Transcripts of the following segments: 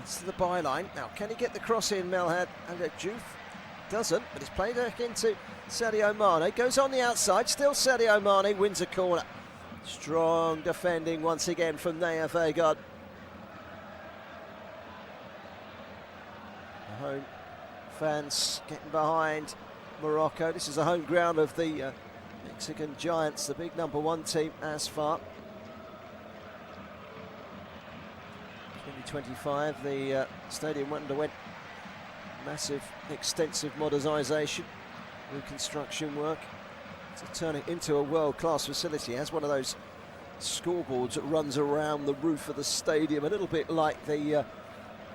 Gets to the byline. Now, can he get the cross in, Melhad Al-Juf? Doesn't, but it's played back into Sadio Mane. Goes on the outside, still Sadio Mane wins a corner. Strong defending once again from Naya Vegard. The home fans getting behind Morocco. This is the home ground of the Mexican Giants, the big #1 team as far. 2025, the stadium underwent massive, extensive modernisation, reconstruction work to turn it into a world-class facility. It has one of those scoreboards that runs around the roof of the stadium, a little bit like the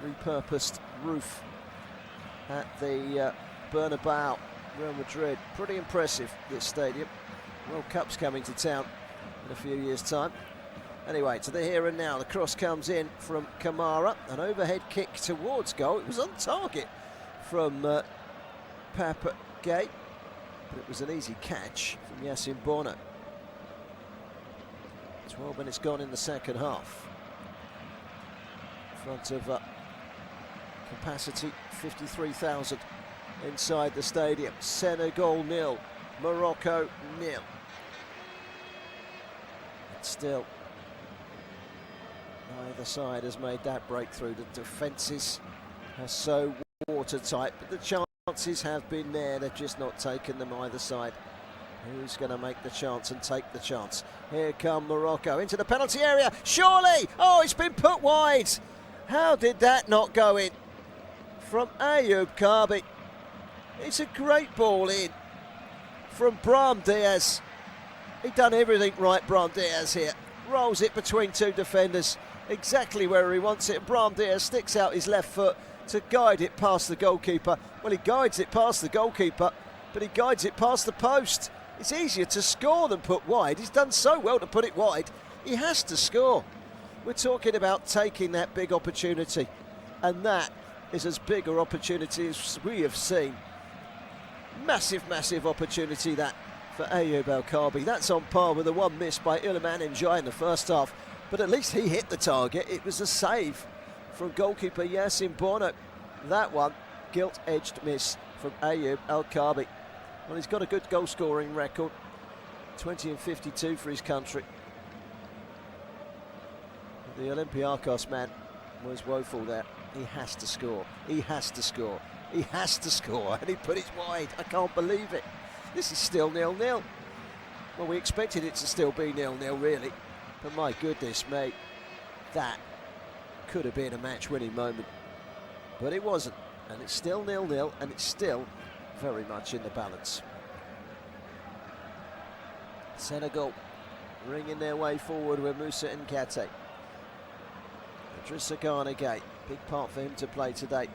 repurposed roof at the Bernabeu, Real Madrid. Pretty impressive, this stadium. World Cup's coming to town in a few years' time. Anyway, to the here and now, the cross comes in from Kamara, an overhead kick towards goal. It was on target from Papa Gay, but it was an easy catch from Yassine Bono. 12 minutes gone in the second half. In front of capacity 53,000 inside the stadium. Senegal 0, Morocco 0. And still, neither side has made that breakthrough. The defences are so watertight, but the chances have been there. They've just not taken them either side. Who's going to make the chance and take the chance? Here come Morocco into the penalty area. Surely! Oh, it's been put wide. How did that not go in? From Ayoub Karbi. It's a great ball in from Brahim Diaz. He'd done everything right, Brahim Diaz here. Rolls it between two defenders, exactly where he wants it. Brahim Diaz sticks out his left foot to guide it past the goalkeeper. Well, he guides it past the goalkeeper, but he guides it past the post. It's easier to score than put wide. He's done so well to put it wide. He has to score. We're talking about taking that big opportunity, and that is as big an opportunity as we have seen. Massive, massive opportunity that for Ayoub El-Karbi. That's on par with the one missed by Iliman Ndiaye in the first half, but at least he hit the target. It was a save from goalkeeper Yassine Bono. That one, gilt-edged miss from Ayoub El-Karbi. Well, he's got a good goal-scoring record, 20 and 52 for his country. The Olympiacos man was woeful there. He has to score. He has to score. He has to score, and he put it wide. I can't believe it. This is still 0-0. Well, we expected it to still be 0-0, really. But my goodness, mate, that could have been a match-winning moment. But it wasn't. And it's still 0-0, and it's still very much in the balance. Senegal ringing their way forward with Moussa Nkate. Idrissa Gana Gueye, big part for him to play today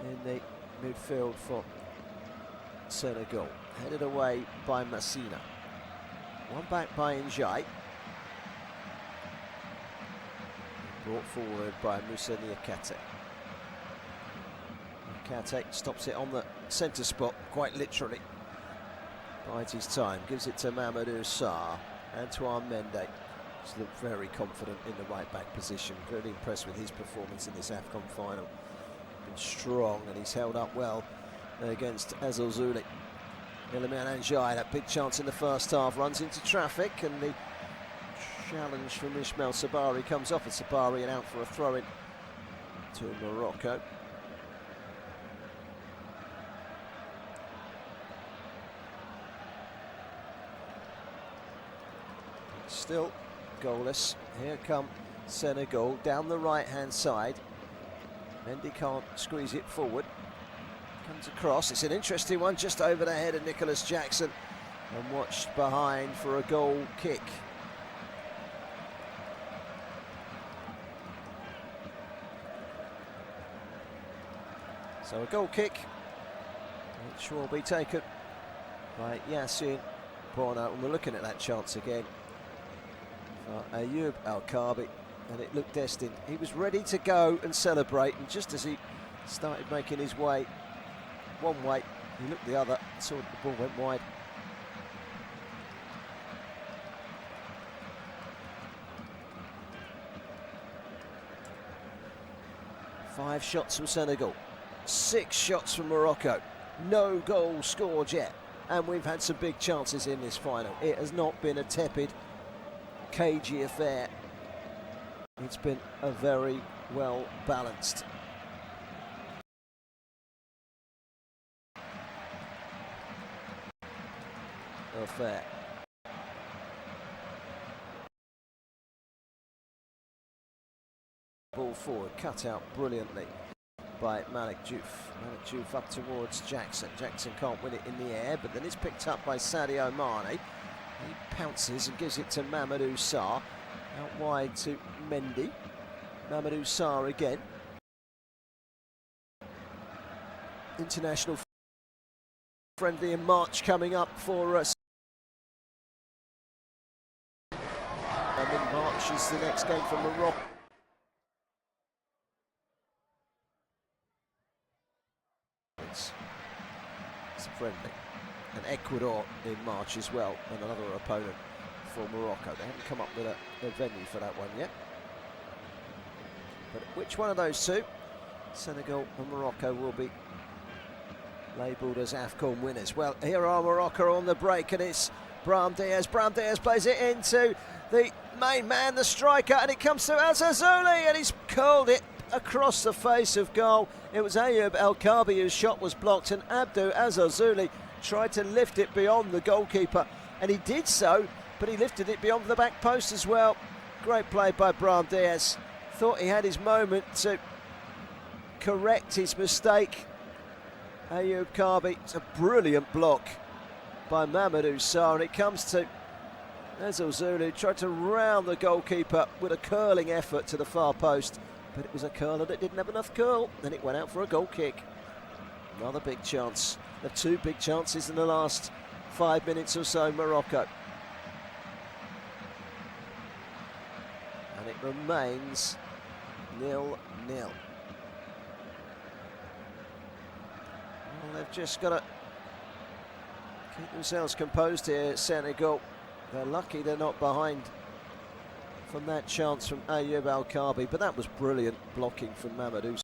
in the midfield for Senegal. Headed away by Massina. One back by Ndiaye. Brought forward by Moussa Niakate. Niakate stops it on the centre spot, quite literally. Bides his time, gives it to Mamadou Sarr. Antoine Mendy. He's looked very confident in the right back position. Really impressed with his performance in this AFCON final. Been strong, and he's held up well against Azzouzuli. Iliman Ndiaye, that big chance in the first half, runs into traffic, and the challenge from Ismail Sabari comes off at Sabari and out for a throw-in to Morocco. Still goalless. Here come Senegal down the right-hand side. Mendy can't squeeze it forward. Comes across. It's an interesting one just over the head of Nicholas Jackson and watched behind for a goal kick. So a goal kick, which will be taken by Yassine Bono, and we're looking at that chance again for Ayoub El-Karbi, and it looked destined. He was ready to go and celebrate, and just as he started making his way one way, he looked the other, saw the ball went wide. 5 shots from Senegal, 6 shots from Morocco, no goals scored yet, and we've had some big chances in this final. It has not been a tepid, cagey affair. It's been a very well balanced affair. Ball forward, cut out brilliantly by Malik Diouf. Malik Diouf up towards Jackson. Jackson can't win it in the air, but then it's picked up by Sadio Mane. He pounces and gives it to Mamadou Sarr. Out wide to Mendy. Mamadou Sarr again. International friendly in March coming up for us. And in March is the next game for Morocco. It's friendly. And Ecuador in March as well, and another opponent for Morocco. They haven't come up with a venue for that one yet. But which one of those two, Senegal and Morocco, will be labelled as AFCON winners? Well, here are Morocco on the break, and it's Brahim Diaz. Brahim Diaz plays it into the main man, the striker, and it comes to Azazouli, and he's curled it across the face of goal. It was Ayoub El Kaabi whose shot was blocked, and Abdou Azazouli tried to lift it beyond the goalkeeper, and he did so, but he lifted it beyond the back post as well. Great play by Brahim Diaz. Thought he had his moment to correct his mistake. Ayoub Kaabi, it's a brilliant block by Mamadou Sarr, and it comes to Azazouli, tried to round the goalkeeper with a curling effort to the far post, but it was a curler that didn't have enough curl, and it went out for a goal kick. Another big chance. The 2 big chances in the last 5 minutes or so, Morocco. And it remains 0-0. Well, they've just got to keep themselves composed here, Senegal. They're lucky they're not behind from that chance from Ayoub El Kaabi, but that was brilliant blocking from Mamadou.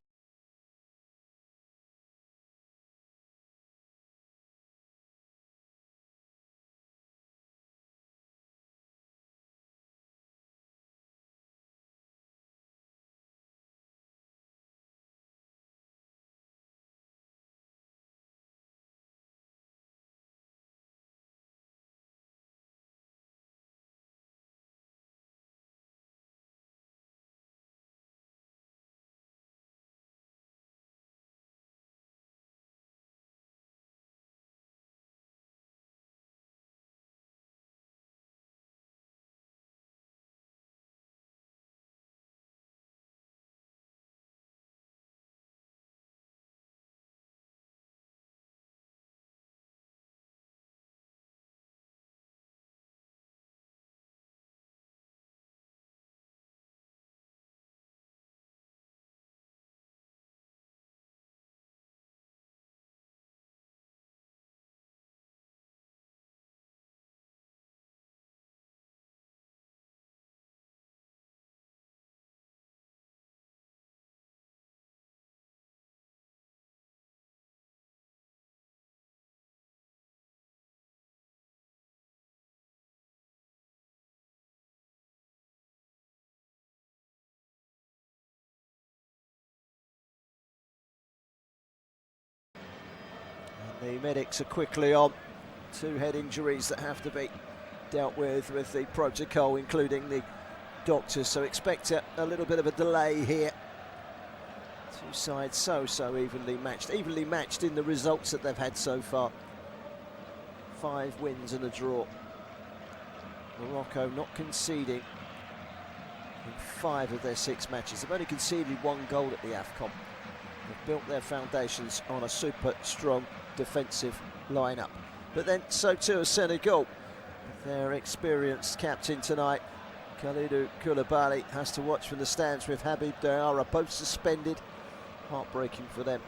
The medics are quickly on. 2 head injuries that have to be dealt with the protocol, including the doctors, so expect a little bit of a delay here. 2 sides so evenly matched in the results that they've had so far. 5 wins and a draw. Morocco not conceding in 5 of their 6 matches. They've only conceded 1 goal at the AFCON. They've built their foundations on a super strong defensive lineup. But then so too is Senegal. Their experienced captain tonight, Kalidou Koulibaly, has to watch from the stands with Habib Diarra both suspended. Heartbreaking for them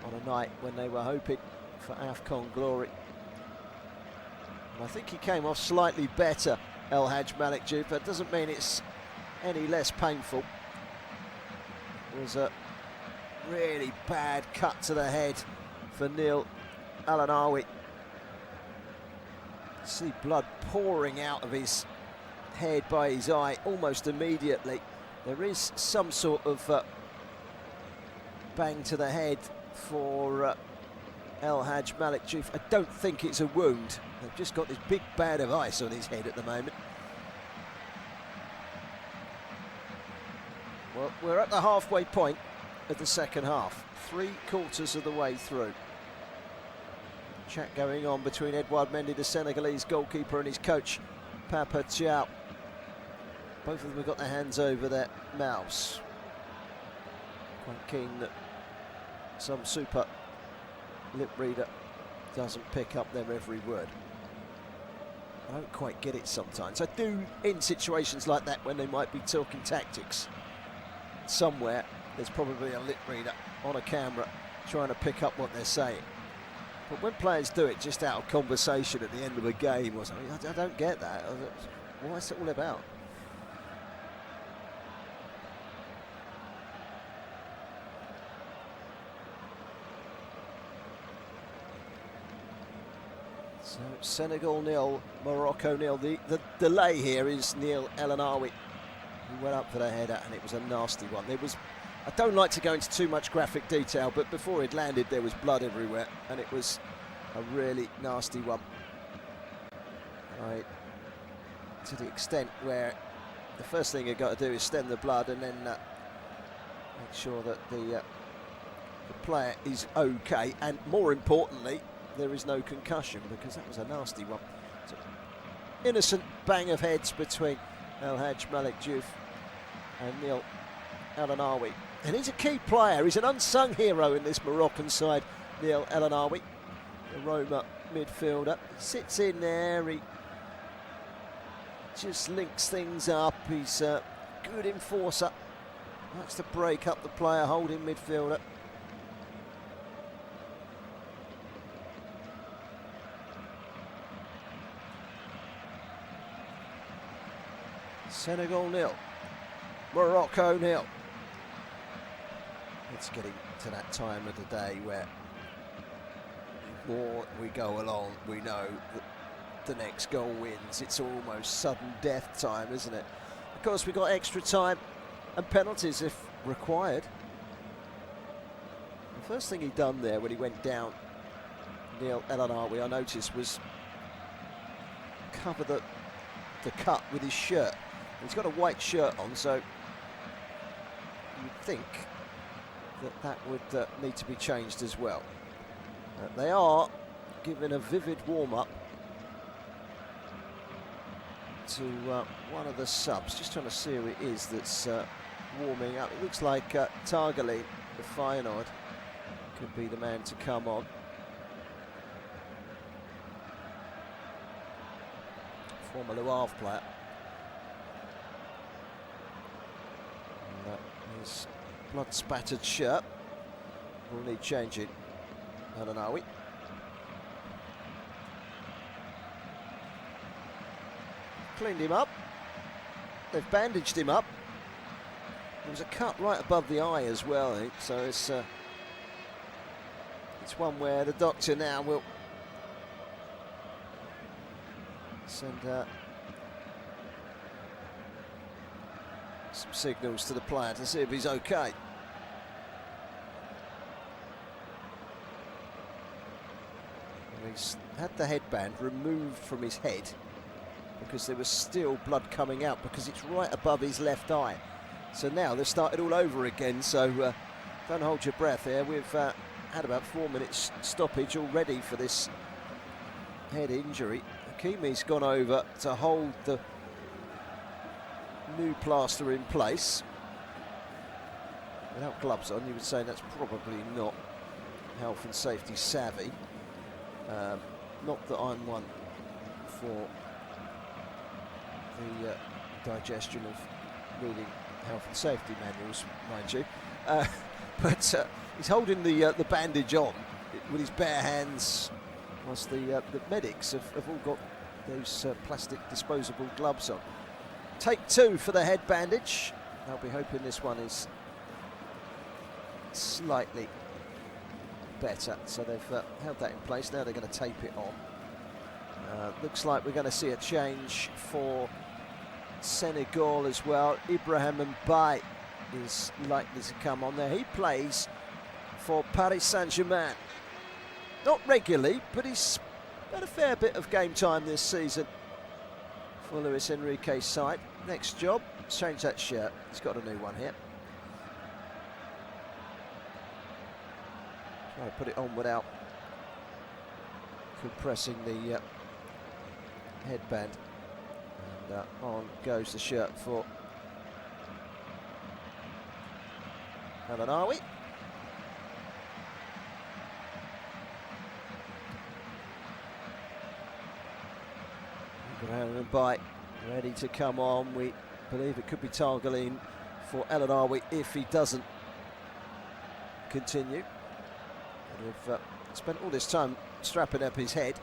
on a night when they were hoping for AFCON glory. And I think he came off slightly better, El Hadj Malik Diouf, but doesn't mean it's any less painful. It was a Really bad cut to the head for Neil Alanawi. See blood pouring out of his head by his eye almost immediately. There is some sort of bang to the head for El Hadj Malik Diouf. I don't think it's a wound. They've just got this big band of ice on his head at the moment. Well, we're at the halfway point of the second half, 3/4 of the way through. Chat going on between Edouard Mendy, the Senegalese goalkeeper, and his coach, Papa Thiaw. Both of them have got their hands over their mouths. Quite keen that some super lip reader doesn't pick up their every word. I don't quite get it sometimes. I do in situations like that when they might be talking tactics. Somewhere there's probably a lip reader on a camera trying to pick up what they're saying. But when players do it just out of conversation at the end of a game or something, I don't get that. What's it all about? So Senegal 0, Morocco 0. The delay here is Neil Alanawi, who went up for the header, and it was a nasty one. I don't like to go into too much graphic detail, but before it landed there was blood everywhere, and it was a really nasty one. To the extent where the first thing you've got to do is stem the blood and then make sure that the player is okay, and more importantly there is no concussion, because that was a nasty one. So, innocent bang of heads between El Hadj Malik Diouf and Neil Alanawi. And he's a key player, he's an unsung hero in this Moroccan side, Neil Alanawi, the Roma midfielder. He sits in there, he just links things up, he's a good enforcer, likes to break up the player holding midfielder. Senegal 0, Morocco 0. It's getting to that time of the day where the more we go along, we know that the next goal wins. It's almost sudden death time, isn't it? Of course, we've got extra time and penalties if required. The first thing he done there when he went down, Neil Alanawi, I noticed, was cover the cut with his shirt. He's got a white shirt on, so you'd think that would need to be changed as well. They are giving a vivid warm-up to one of the subs. Just trying to see who it is that's warming up. It looks like Targali, the Feyenoord, could be the man to come on. Former Le Havre player. His blood-spattered shirt will need changing. Alanawi. Cleaned him up. They've bandaged him up. There was a cut right above the eye as well, I think. So it's one where the doctor now will send some signals to the player to see if he's okay. And he's had the headband removed from his head because there was still blood coming out, because it's right above his left eye. So now they've started all over again, so don't hold your breath here. We've had about 4 minutes stoppage already for this head injury. Hakimi's gone over to hold the new plaster in place. Without gloves on, you would say that's probably not health and safety savvy. Not that I'm one for the digestion of reading health and safety manuals, mind you. But he's holding the bandage on with his bare hands, whilst the medics have all got those plastic disposable gloves on. Take two for the head bandage. I'll be hoping this one is slightly better. So they've held that in place. Now they're going to tape it on. Looks like we're going to see a change for Senegal as well. Ibrahim Mbaye is likely to come on there. He plays for Paris Saint-Germain. Not regularly, but he's had a fair bit of game time this season for Luis Enrique's side. Next job, change that shirt. He's got a new one here. Try to put it on without compressing the headband. And on goes the shirt for Al-Anawi. Ibrahim Mbaye ready to come on. We believe it could be Targaline for El-Anawi if he doesn't continue. We've spent all this time strapping up his head.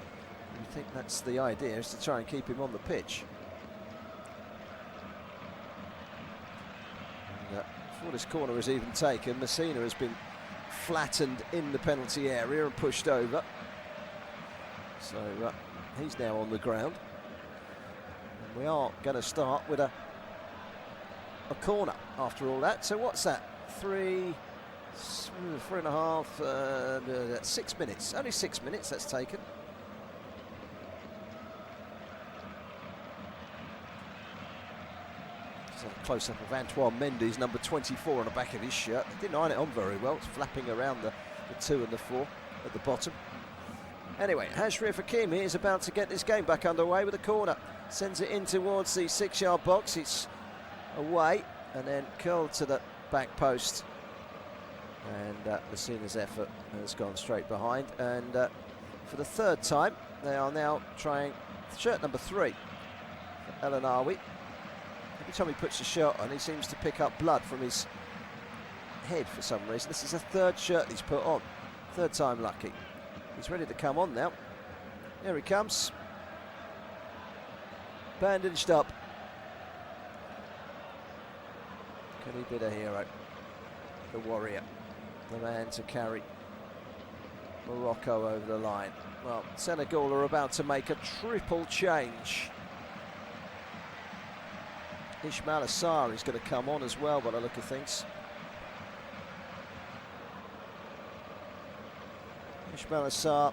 I think that's the idea, is to try and keep him on the pitch. And, before this corner is even taken, Messina has been flattened in the penalty area and pushed over. So he's now on the ground. And we are going to start with a corner after all that. So what's that? 3.5, 6 minutes. Only 6 minutes that's taken. Just a close-up of Antoine Mendy's number 24 on the back of his shirt. They didn't iron it on very well. It's flapping around the 2 and the 4 at the bottom. Anyway, Ashraf Hakimi is about to get this game back underway with a corner. Sends it in towards the 6-yard box. It's away and then curled to the back post. And Messina's effort has gone straight behind. And for the third time, they are now trying shirt number 3 for El-Anawi. Every time he puts the shirt on, he seems to pick up blood from his head for some reason. This is the third shirt he's put on. Third time lucky. He's ready to come on now. Here he comes. Bandaged up. Can he be the hero? The warrior. The man to carry Morocco over the line. Well, Senegal are about to make a triple change. Ismail Assar is going to come on as well by the look of things. Ismail Assar,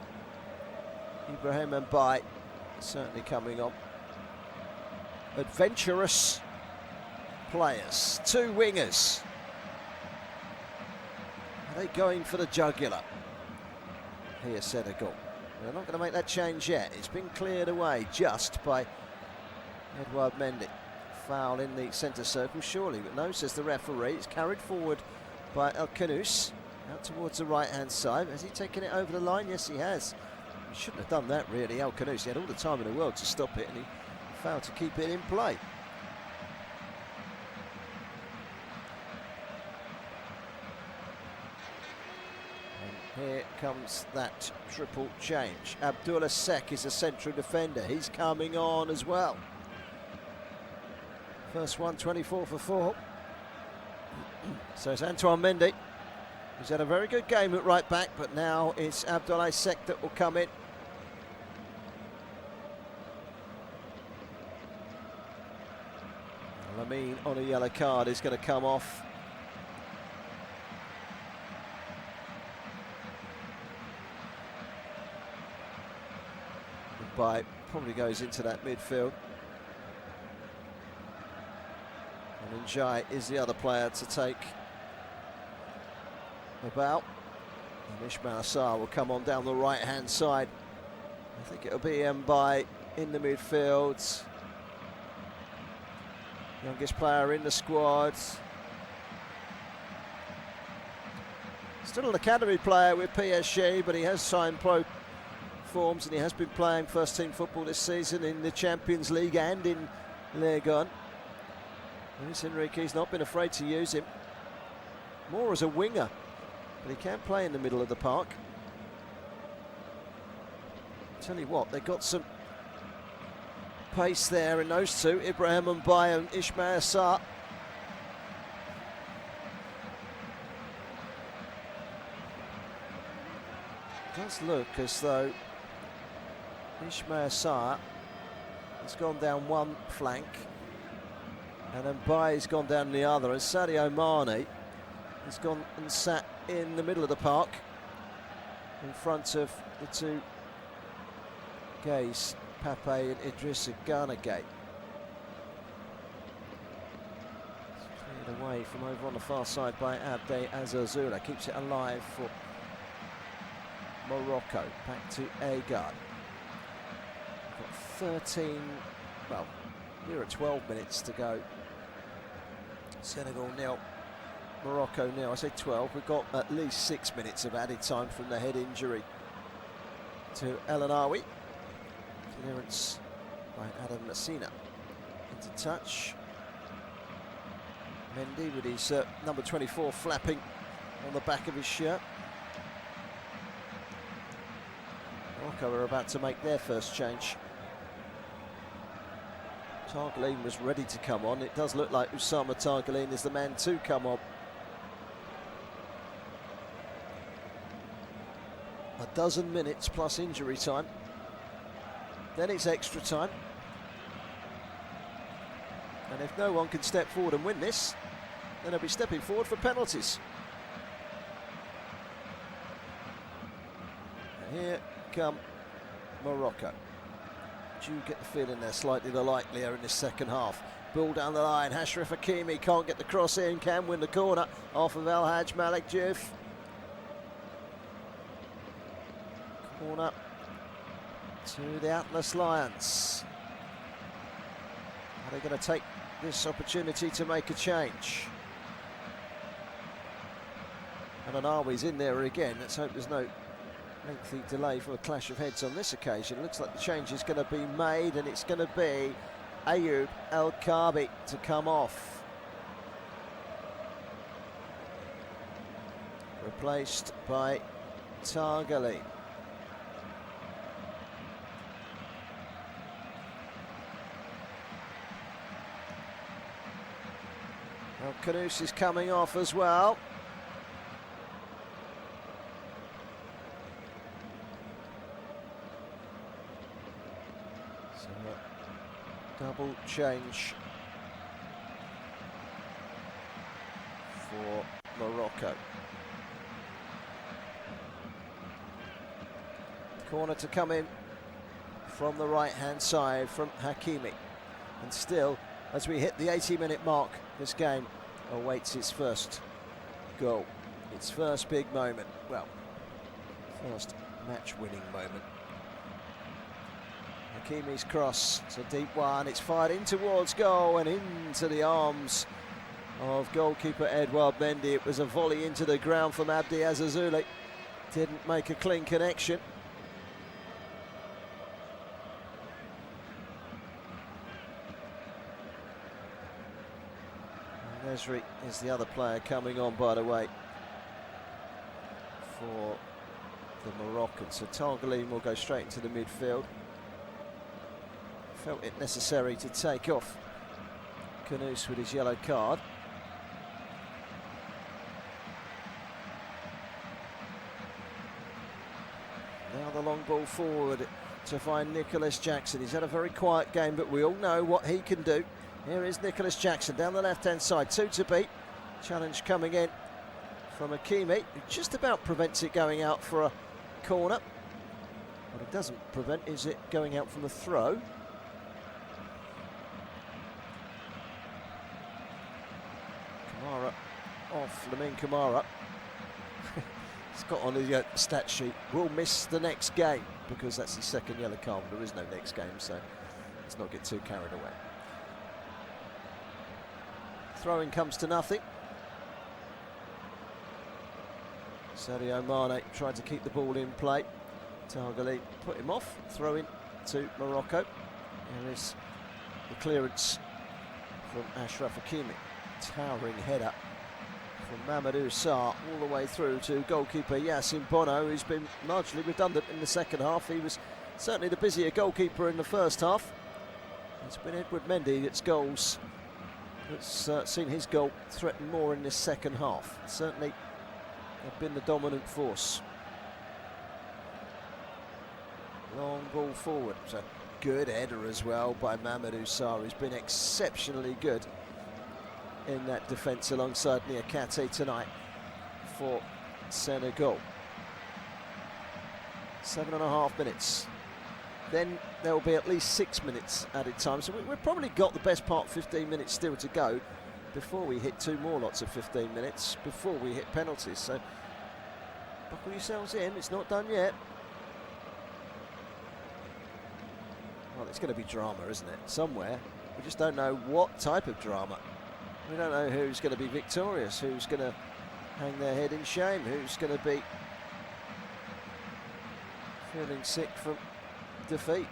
Ibrahim Mbaye certainly coming on. Adventurous players, 2 wingers. Are they going for the jugular? Here, Senegal. They're not going to make that change yet. It's been cleared away just by Edouard Mendy. Foul in the centre circle, surely, but no, says the referee. It's carried forward by El Khanous. Out towards the right-hand side. Has he taken it over the line? Yes, he has. He shouldn't have done that, really. El Khanous, he had all the time in the world to stop it, and he failed to keep it in play. And here comes that triple change. Abdullah Sek is a central defender. He's coming on as well. First one, 24 for 4. So it's Antoine Mendy. He's had a very good game at right back, but now it's Abdoulaye Seck that will come in. Lamine on a yellow card is going to come off. Mbaye probably goes into that midfield. And Njai is the other player to take about. And Ismail Assar will come on down the right-hand side. I think it'll be Mbaye in the midfield. Youngest player in the squad. Still an academy player with PSG, but he has signed pro forms and he has been playing first-team football this season in the Champions League and in Ligue 1. Luis Enrique's not been afraid to use him. More as a winger, but he can play in the middle of the park. Tell you what, they've got some pace there in those two, Ibrahim Mbaye and Ismail Assar. does look as though Ismail Sarr has gone down one flank and then Baye's gone down the other, and Sadio Mane has gone and sat in the middle of the park in front of the two Gays, Pape and Idrissa Gana Gay. Cleared away from over on the far side by Abde Azazula, keeps it alive for Morocco. Back to Agard. Got 13, well, we're at 12 minutes to go. Senegal 0, Morocco 0. I say 12, we've got at least 6 minutes of added time from the head injury to El Anawi. Clearance by Adam Messina. Into touch. Mendy with his number 24 flapping on the back of his shirt. Morocco are about to make their first change. Targeline was ready to come on. It does look like Oussama Targeline is the man to come on. A dozen minutes plus injury time. Then it's extra time. And if no one can step forward and win this, then they'll be stepping forward for penalties. And here come Morocco. Do you get the feeling they're slightly the likelier in this second half? Ball down the line, Ashraf Hakimi can't get the cross in, can win the corner off of El Hadj Malik Diouf. Corner to the Atlas Lions. Are they going to take this opportunity to make a change? And Anawi's in there again. Let's hope there's no lengthy delay for a clash of heads on this occasion. Looks like the change is going to be made, and it's going to be Ayoub El Kaabi to come off. Replaced by Targali. Well, Kudus is coming off as well. So double change for Morocco. Corner to come in from the right-hand side from Hakimi. And still, as we hit the 80-minute mark, this game awaits its first goal. Its first big moment. Well, first match-winning moment. Hakimi's cross, it's a deep one, it's fired in towards goal and into the arms of goalkeeper Edouard Mendy. It was a volley into the ground from Abdi Azazuli. Didn't make a clean connection. Nesri is the other player coming on, by the way, for the Moroccans. So Targeline will go straight into the midfield. Felt it necessary to take off Kudus with his yellow card. Now the long ball forward to find Nicholas Jackson. He's had a very quiet game, but we all know what he can do. Here is Nicholas Jackson down the left-hand side, 2 to beat. Challenge coming in from Hakimi, who just about prevents it going out for a corner. What it doesn't prevent is it going out from a throw. Kamara off, Lamine Kamara. He's got on his stat sheet, will miss the next game, because that's his second yellow card. There is no next game, so let's not get too carried away. Throwing comes to nothing. Sadio Mane tried to keep the ball in play. Targali put him off. Throw in to Morocco. Here is the clearance from Ashraf Hakimi. Towering header from Mamadou Sarr all the way through to goalkeeper Yassine Bono, who's been largely redundant in the second half. He was certainly the busier goalkeeper in the first half. It's been Edouard Mendy that's goals. That's seen his goal threaten more in this second half. Certainly have been the dominant force. Long ball forward. It's a good header as well by Mamadou Sarr, who's been exceptionally good in that defence alongside Niakate tonight for Senegal. 7.5 minutes. Then there will be at least 6 minutes added time. So we've probably got the best part 15 minutes still to go before we hit 2 more lots of 15 minutes, before we hit penalties. So buckle yourselves in, it's not done yet. Well, it's going to be drama, isn't it? Somewhere. We just don't know what type of drama. We don't know who's going to be victorious, who's going to hang their head in shame, who's going to be feeling sick from defeat.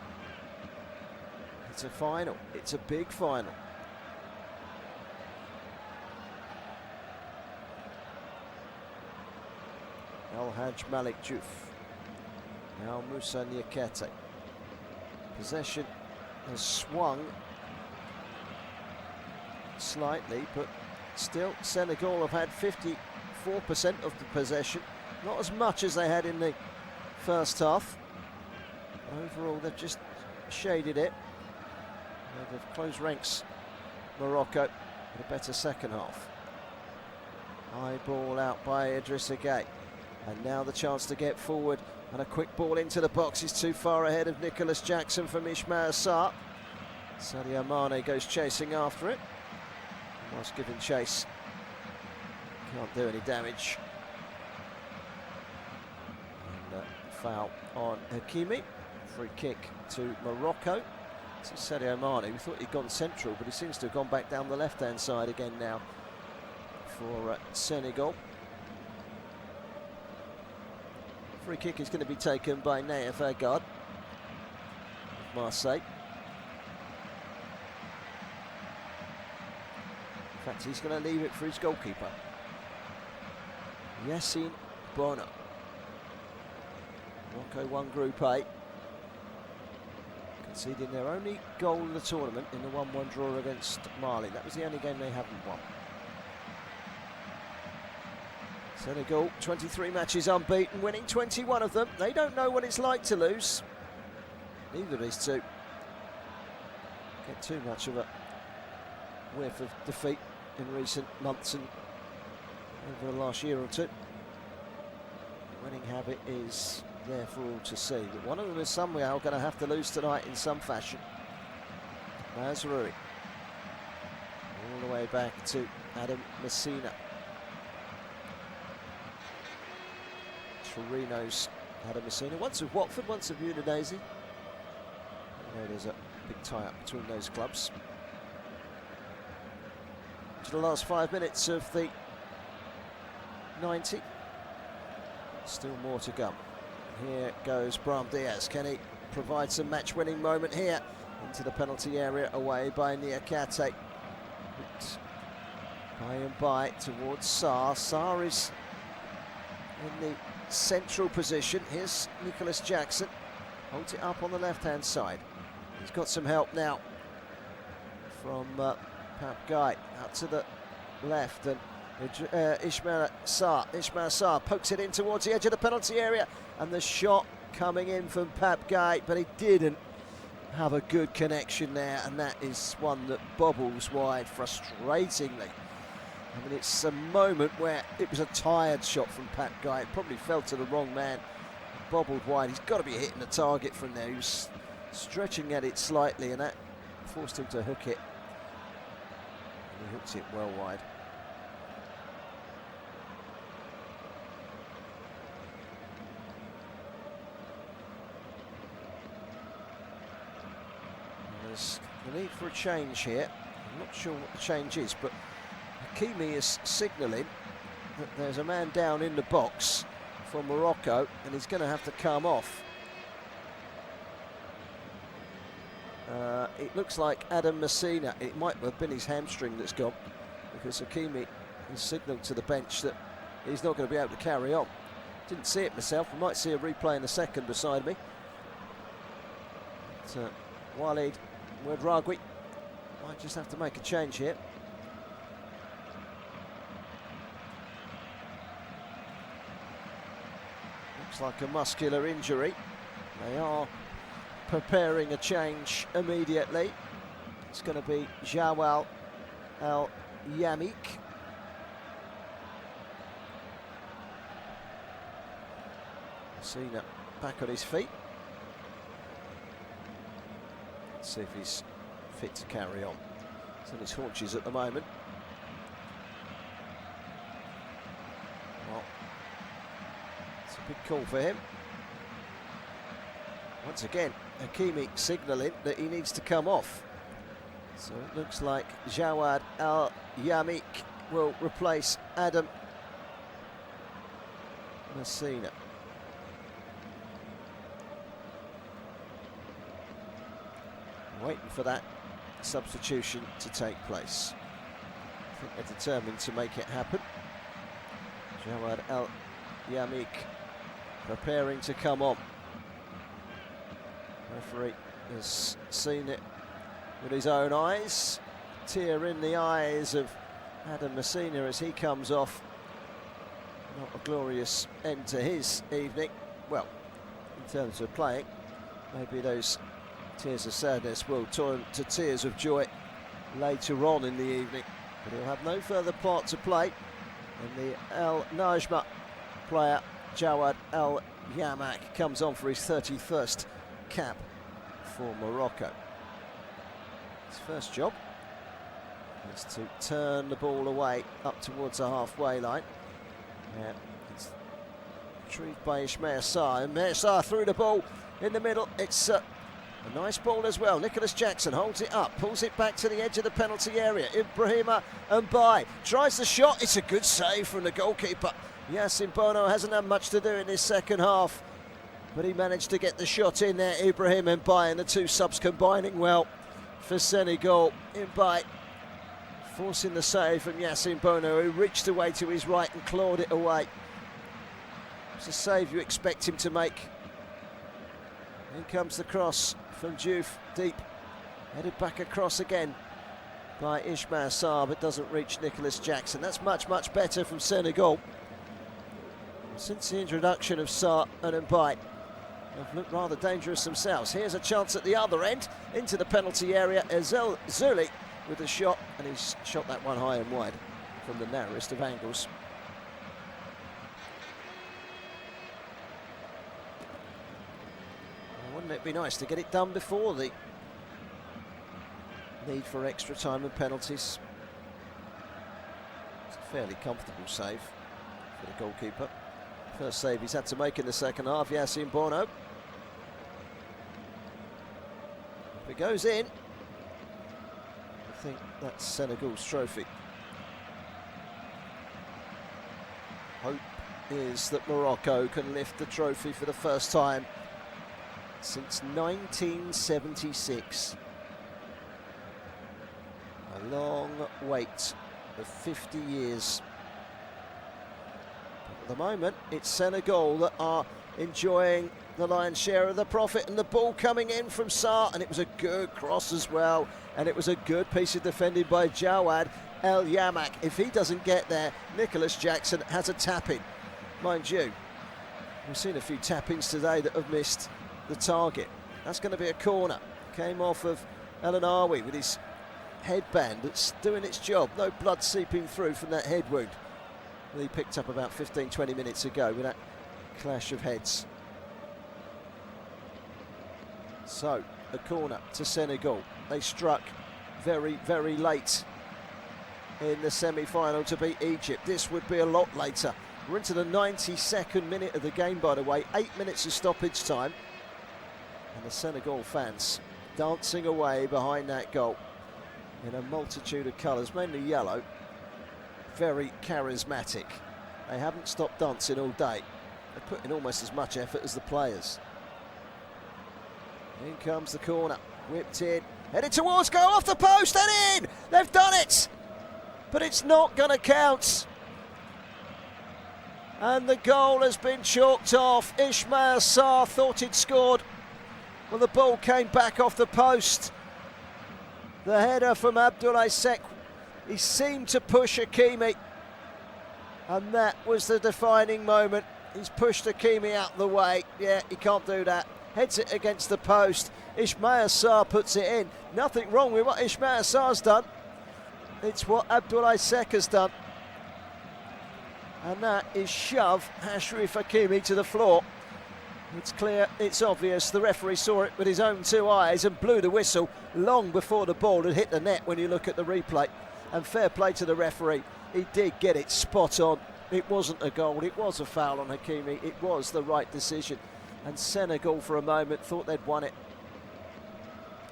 It's a final. It's a big final. Al-Hajj Malik Diouf. Now Moussa Niakate. Possession has swung slightly, but still Senegal have had 54% of the possession. Not as much as they had in the first half. Overall, they've just shaded it. They've closed ranks, Morocco, with a better second half. High ball out by Idrissa Gueye. And now the chance to get forward. And a quick ball into the box is too far ahead of Nicholas Jackson from Ismail Sarr. Sadio Mane goes chasing after it. Whilst giving chase, can't do any damage. And foul on Hakimi. Free kick to Morocco. This is Sadio Mane. We thought he'd gone central, but he seems to have gone back down the left-hand side again now for Senegal. Free kick is going to be taken by Naif Agard of Marseille. In fact, he's going to leave it for his goalkeeper, Yassine Bono. Morocco won Group A, conceding their only goal of the tournament in the 1-1 draw against Mali. That was the only game they haven't won. Senegal, 23 matches unbeaten, winning 21 of them. They don't know what it's like to lose. Neither of these two get too much of a whiff of defeat in recent months and over the last year or two. The winning habit is there for all to see, but one of them is somehow going to have to lose tonight in some fashion. Mazraoui, all the way back to Adam Messina. Torino's Adam Messina, once with Watford, once with Udinese. I know there's a big tie-up between those clubs. To the last 5 minutes of the 90. Still more to come. Here goes Brahim Diaz. Can he provide some match-winning moment here? Into the penalty area, away by Niakate. By and by towards Sarr. Sarr is in the central position. Here's Nicholas Jackson. Holds it up on the left-hand side. He's got some help now from Pap Guy out to the left, and Ismail Sarr pokes it in towards the edge of the penalty area, and the shot coming in from Pap Guy, but he didn't have a good connection there, and that is one that bobbles wide frustratingly. I mean, it's a moment where it was a tired shot from Pap Guy. It probably fell to the wrong man, bobbled wide. He's got to be hitting the target from there. He was stretching at it slightly, and that forced him to hook it. And he hooked it well wide. And there's the need for a change here. I'm not sure what the change is, but Hakimi is signalling that there's a man down in the box for Morocco, and he's going to have to come off. It looks like Adam Messina. It might have been his hamstring that's gone, because Hakimi has signalled to the bench that he's not going to be able to carry on. Didn't see it myself. We might see a replay in a second beside me. But, Walid Ouedraoui might just have to make a change here. Looks like a muscular injury. They are preparing a change immediately. It's going to be Jawad Al-Yamik. Sina back on his feet. Let's see if he's fit to carry on. He's on his haunches at the moment. Well, it's a big call for him. Once again, Hakimi signalling that he needs to come off. So it looks like Jawad Al-Yamik will replace Adam Messina. Waiting for that substitution to take place. I think they're determined to make it happen. Jawad Al-Yamik preparing to come on. Referee has seen it with his own eyes. Tear in the eyes of Adam Messina as he comes off. Not a glorious end to his evening. Well, in terms of playing, maybe those tears of sadness will turn to tears of joy later on in the evening. But he'll have no further part to play. And the Al Najma player, Jawad Al-Yamik, comes on for his 31st cap for Morocco. His first job is to turn the ball away up towards the halfway line. Yeah, it's retrieved by Ismail Sarr, and Sarr through the ball in the middle. It's a nice ball as well. Nicholas Jackson holds it up, pulls it back to the edge of the penalty area. Ibrahima Mbaye tries the shot. It's a good save from the goalkeeper. Yassine Bono hasn't had much to do in this second half, but he managed to get the shot in there. Ibrahim Mbaye, and the two subs combining well for Senegal. Mbaye forcing the save from Yassine Bono, who reached away to his right and clawed it away. It's a save you expect him to make. In comes the cross from Diouf, deep, headed back across again by Ismail Sarr, but doesn't reach Nicholas Jackson. That's much, much better from Senegal. Since the introduction of Sarr and Mbaye, they've looked rather dangerous themselves. Here's a chance at the other end, into the penalty area. Ezel Zuli with a shot, and he's shot that one high and wide from the narrowest of angles. Well, wouldn't it be nice to get it done before the need for extra time and penalties? It's a fairly comfortable save for the goalkeeper. First save he's had to make in the second half, Yassine Bono. If it goes in, I think that's Senegal's trophy. Hope is that Morocco can lift the trophy for the first time since 1976. A long wait of 50 years. At the moment, it's Senegal that are enjoying the lion's share of the profit, and the ball coming in from Sarr, and it was a good cross as well, and it was a good piece of defending by Jawad Al-Yamik. If he doesn't get there, Nicholas Jackson has a tap-in. Mind you, we've seen a few tap-ins today that have missed the target. That's going to be a corner. Came off of El Anawi with his headband. It's doing its job. No blood seeping through from that head wound that he picked up about 15-20 minutes ago with that clash of heads. So, a corner to Senegal. They struck very, very late in the semi-final to beat Egypt. This would be a lot later. We're into the 92nd minute of the game, by the way. 8 minutes of stoppage time. And the Senegal fans dancing away behind that goal in a multitude of colours, mainly yellow. Very charismatic. They haven't stopped dancing all day. They put in almost as much effort as the players. In comes the corner, whipped in, headed towards goal, off the post and in! They've done it! But it's not going to count. And the goal has been chalked off. Ismail Sarr thought he'd scored. Well, the ball came back off the post. The header from Abdoulaye Seck, he seemed to push Hakimi, and that was the defining moment. He's pushed Hakimi out the way. Yeah, he can't do that. heads it against the post. Ismail Sarr puts it in. Nothing wrong with what Ismail Sarr's done. It's what Abdoulaye Seck has done. And that is shove Achraf Hakimi to the floor. It's clear, it's obvious. The referee saw it with his own two eyes and blew the whistle long before the ball had hit the net when you look at the replay. And fair play to the referee. He did get it spot on. It wasn't a goal, it was a foul on Hakimi. It was the right decision. And Senegal for a moment thought they'd won it.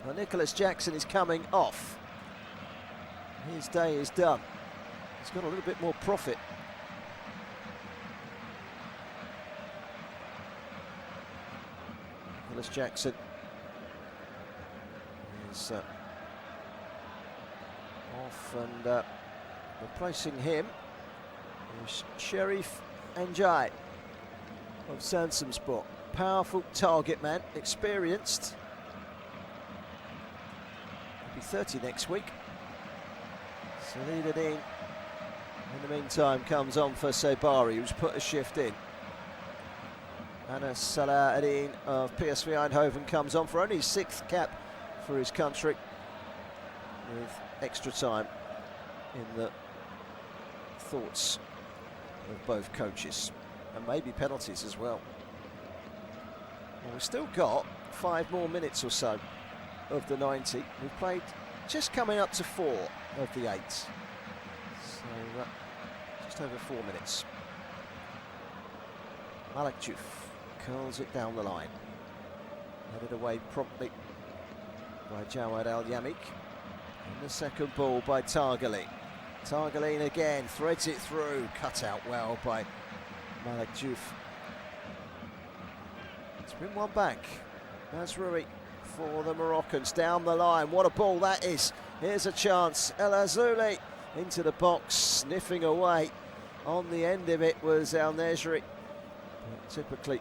Well, Nicholas Jackson is coming off. His day is done. He's got a little bit more profit. Nicholas Jackson is off, and replacing him is Sheriff Njai of Sansamspor. Powerful target man, experienced. He'll be 30 next week. Saladin, in the meantime, comes on for Sebari, who's put a shift in. Anas Saladin of PSV Eindhoven comes on for only his 6th cap for his country, with extra time in the thoughts of both coaches, and maybe penalties as well. Well, we've still got 5 more minutes or so of the 90. We've played just coming up to 4 of the 8. So just over 4 minutes. Malik Diouf curls it down the line. Headed away promptly by Jawad Al-Yamik. And the second ball by Targaline. Targaline again, threads it through. Cut out well by Malik Diouf. It's been one back. Mazraoui for the Moroccans down the line. What a ball that is. Here's a chance. El Azouli into the box, sniffing away. On the end of it was Al Nejri. Typically,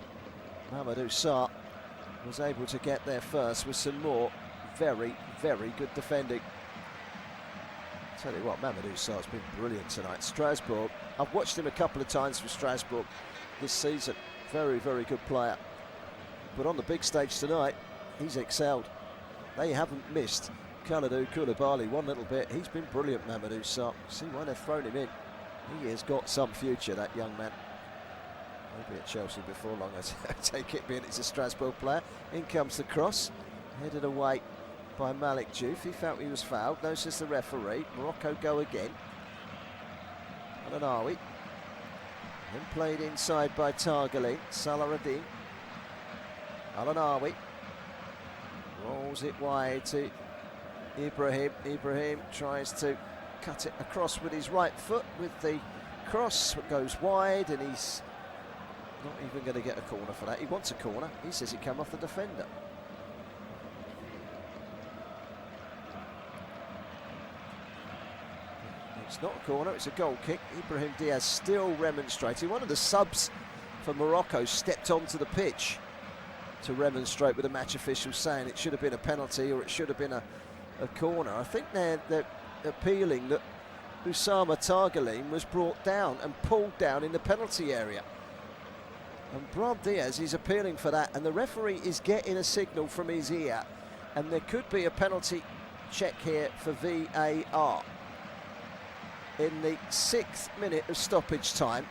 Mamadou Sarr was able to get there first with some more very, very good defending. Tell you what, Mamadou Sarr's been brilliant tonight. Strasbourg, I've watched him a couple of times for Strasbourg this season. Very, very good player. But on the big stage tonight, he's excelled. They haven't missed Kalidou Koulibaly one little bit. He's been brilliant, Mamadou Sarr. See why they've thrown him in. He has got some future, that young man. Maybe at Chelsea before long, I take it, being it's a Strasbourg player. In comes the cross, headed away by Malik Diouf. He felt he was fouled, notices the referee. Morocco go again. Al-Anawi. Then played inside by Targaline. Saladin. Al-Anawi rolls it wide to Ibrahim. Ibrahim tries to cut it across with his right foot with the cross. It goes wide, and he's not even going to get a corner for that. He wants a corner. He says it came off the defender. It's not a corner, it's a goal kick. Ibrahim Diaz still remonstrating. One of the subs for Morocco stepped onto the pitch to remonstrate with the match official, saying it should have been a penalty or it should have been a corner. I think they're appealing that Oussama Targaline was brought down and pulled down in the penalty area. And Brahim Diaz is appealing for that, and the referee is getting a signal from his ear, and there could be a penalty check here for VAR. In the 6th minute of stoppage time,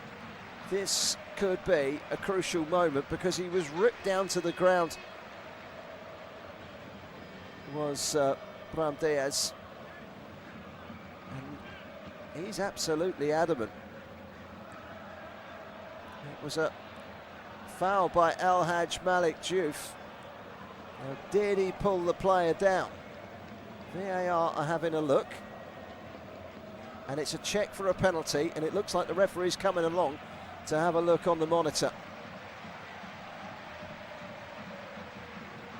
this could be a crucial moment, because he was ripped down to the ground. Was Brahim Diaz, and he's absolutely adamant. It was a foul by El Hadj Malik Diouf. Now, did he pull the player down? VAR are having a look, and it's a check for a penalty, and it looks like the referee's coming along to have a look on the monitor.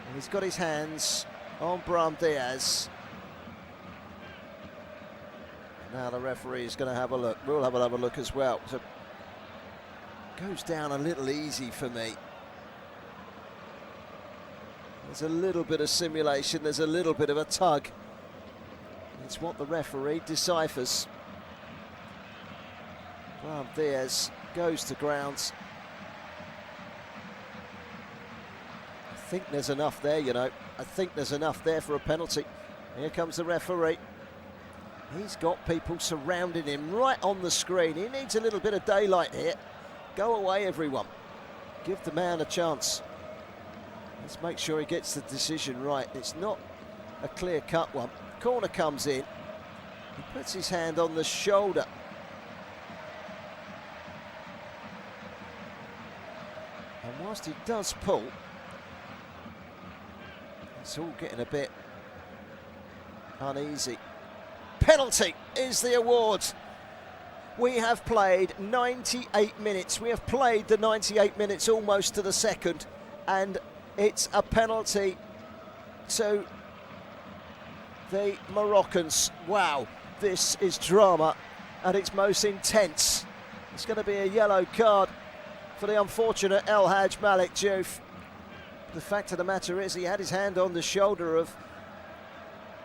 And he's got his hands on Brahim Diaz. Now the referee is going to have a look. We'll have a look as well. So goes down a little easy for me. There's a little bit of simulation, there's a little bit of a tug. It's what the referee deciphers. Brahim Diaz goes to grounds. think there's enough there, you know. I think there's enough there for a penalty. Here comes the referee. He's got people surrounding him right on the screen. He needs a little bit of daylight here. Go away, everyone. Give the man a chance. Let's make sure he gets the decision right. It's not a clear-cut one. Corner comes in. He puts his hand on the shoulder. And whilst he does pull, it's all getting a bit uneasy. Penalty is the award. We have played 98 minutes. We have played the 98 minutes almost to the second, and it's a penalty to the Moroccans. Wow, this is drama at its most intense. It's going to be a yellow card for the unfortunate El Hadj Malik Diouf. The fact of the matter is he had his hand on the shoulder of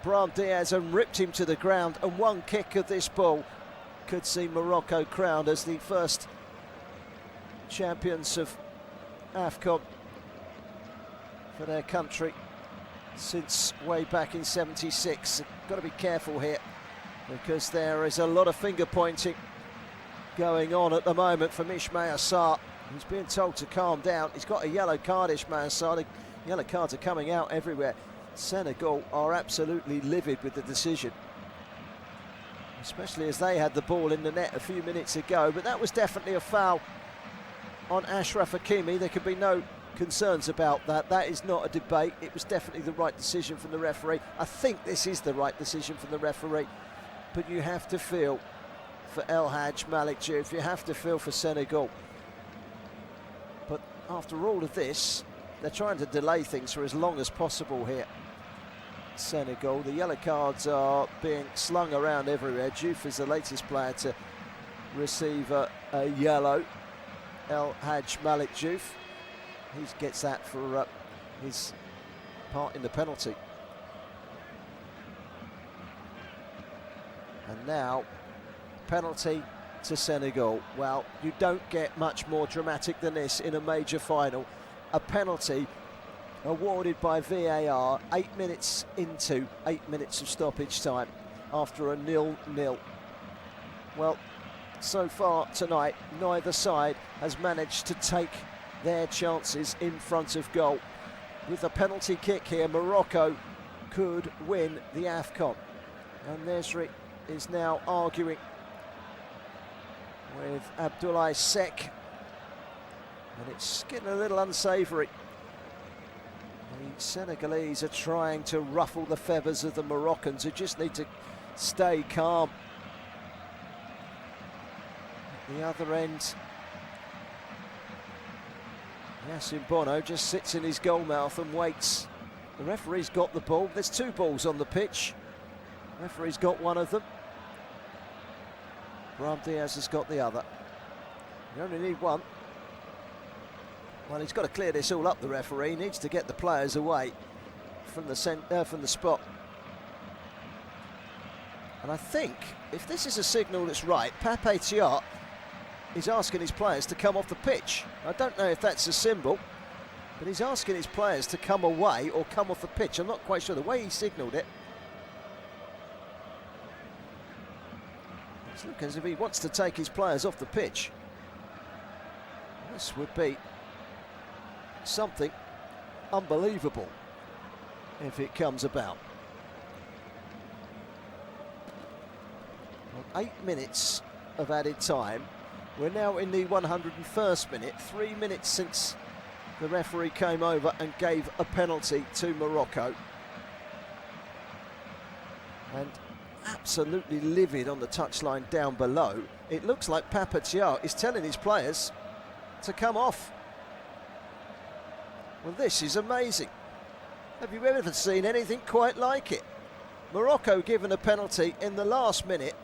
Brahim Diaz and ripped him to the ground, and one kick of this ball could see Morocco crowned as the first champions of AFCON for their country since way back in '76. Got to be careful here because there is a lot of finger pointing going on at the moment from Ismaïla Sarr, who's being told to calm down. He's got a yellow card, Ismaïla Sarr. The yellow cards are coming out everywhere. Senegal are absolutely livid with the decision, especially as they had the ball in the net a few minutes ago. But that was definitely a foul on Achraf Hakimi. There could be no concerns about that. That is not a debate. It was definitely the right decision from the referee. I think this is the right decision from the referee. But you have to feel for El Hadj Malik Diouf. You have to feel for Senegal. But after all of this, they're trying to delay things for as long as possible here. Senegal, the yellow cards are being slung around everywhere. Diouf is the latest player to receive a yellow. El Hadj Malik Diouf, he gets that for his part in the penalty. And now, penalty to Senegal. Well, you don't get much more dramatic than this in a major final. A penalty awarded by VAR 8 minutes into 8 minutes of stoppage time after a 0-0. Well, so far tonight, neither side has managed to take their chances in front of goal. With a penalty kick here, Morocco could win the AFCON. And Nesri is now arguing with Abdoulaye Seck, and it's getting a little unsavoury. The Senegalese are trying to ruffle the feathers of the Moroccans, who just need to stay calm. At the other end, Yassine Bono just sits in his goal mouth and waits. The referee's got the ball. There's two balls on the pitch. The referee's got one of them. Brahim Diaz has got the other. You only need one. Well, he's got to clear this all up, the referee. He needs to get the players away from the spot. And I think, if this is a signal that's right, Pape Thiaw is asking his players to come off the pitch. I don't know if that's a symbol, but he's asking his players to come away or come off the pitch. I'm not quite sure. The way he signalled it, it's looking as if he wants to take his players off the pitch. This would be something unbelievable if it comes about. Well, 8 minutes of added time. We're now in the 101st minute, 3 minutes since the referee came over and gave a penalty to Morocco. And absolutely livid on the touchline down below. It looks like Pape Thiaw is telling his players to come off. Well, this is amazing. Have you ever seen anything quite like it? Morocco given a penalty in the last minute,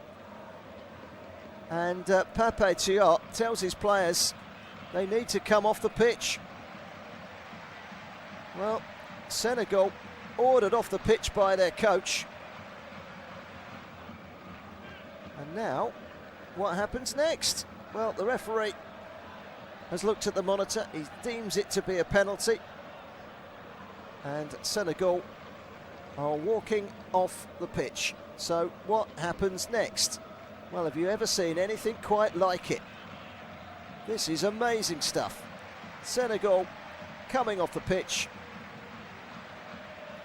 and Pape Thiaw tells his players they need to come off the pitch. Well, Senegal ordered off the pitch by their coach. And now, what happens next? Well, the referee has looked at the monitor. He deems it to be a penalty. and Senegal are walking off the pitch. So what happens next? Well, have you ever seen anything quite like it? This is amazing stuff. Senegal coming off the pitch,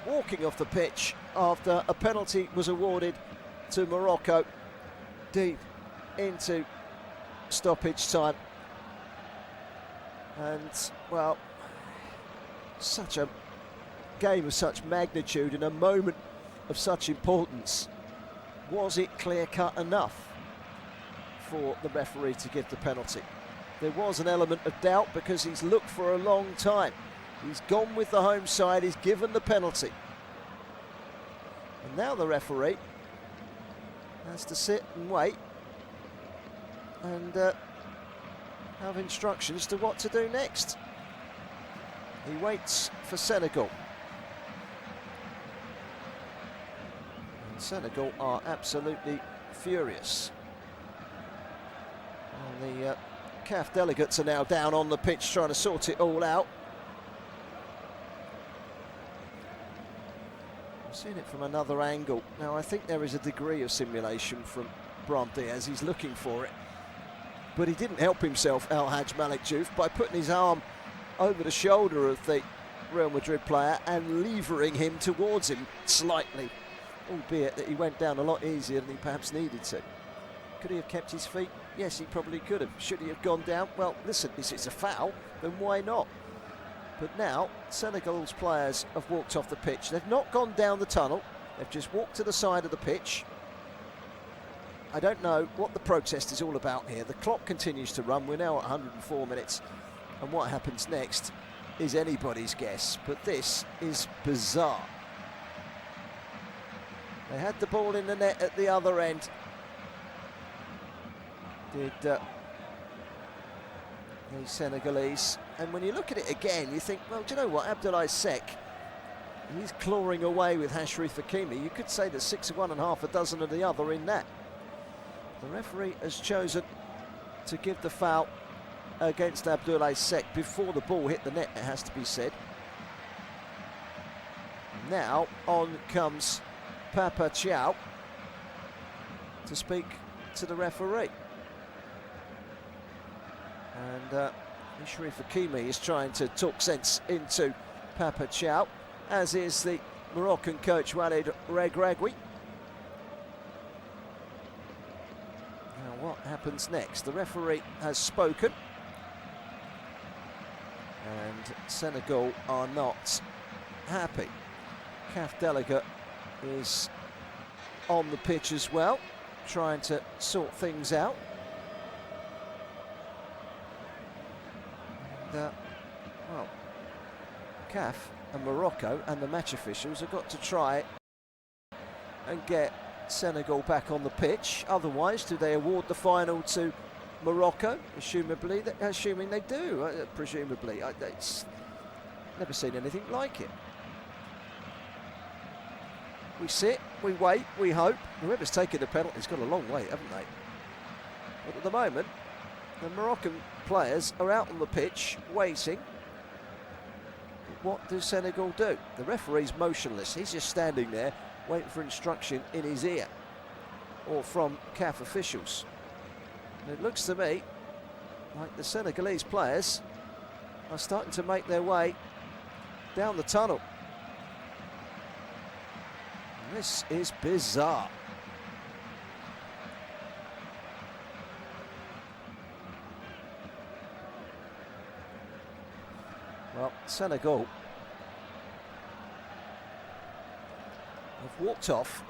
walking off the pitch after a penalty was awarded to Morocco deep into stoppage time. And, well, such a game of such magnitude and a moment of such importance. Was it clear-cut enough for the referee to give the penalty? There was an element of doubt because he's looked for a long time. He's gone with the home side, he's given the penalty. And now the referee has to sit and wait and have instructions to what to do next. He waits for Senegal. And Senegal are absolutely furious. And the CAF delegates are now down on the pitch trying to sort it all out. I've seen it from another angle. Now I think there is a degree of simulation from Brahim Diaz. He's looking for it. But he didn't help himself, Al Haj Malik Diouf, by putting his arm over the shoulder of the Real Madrid player and levering him towards him slightly, albeit that he went down a lot easier than he perhaps needed to. Could he have kept his feet? Yes, he probably could have. Should he have gone down? Well, listen, if it's a foul, then why not? But now, Senegal's players have walked off the pitch. They've not gone down the tunnel. They've just walked to the side of the pitch. I don't know what the protest is all about here. The clock continues to run. We're now at 104 minutes. And what happens next is anybody's guess. But this is bizarre. They had the ball in the net at the other end. Did the Senegalese. And when you look at it again, you think, well, do you know what? Abdoulaye Seck, he's clawing away with Achraf Hakimi. You could say there's 6 of one and half a dozen of the other in that. The referee has chosen to give the foul against Abdoulaye Seck before the ball hit the net, it has to be said. Now on comes Papa Thiaw to speak to the referee. And Achraf Hakimi is trying to talk sense into Papa Thiaw, as is the Moroccan coach Walid Regragui. Now what happens next? The referee has spoken. And Senegal are not happy. CAF delegate is on the pitch as well, trying to sort things out. And, well, CAF and Morocco and the match officials have got to try and get Senegal back on the pitch. Otherwise, do they award the final to Morocco? Assuming they do, presumably. It's never seen anything like it. We sit, we wait, we hope. Whoever's taken the penalty's got a long way, haven't they? But at the moment, the Moroccan players are out on the pitch, waiting. What does Senegal do? The referee's motionless. He's just standing there, waiting for instruction in his ear, or from CAF officials. And it looks to me like the Senegalese players are starting to make their way down the tunnel. And this is bizarre. Well, Senegal have walked off.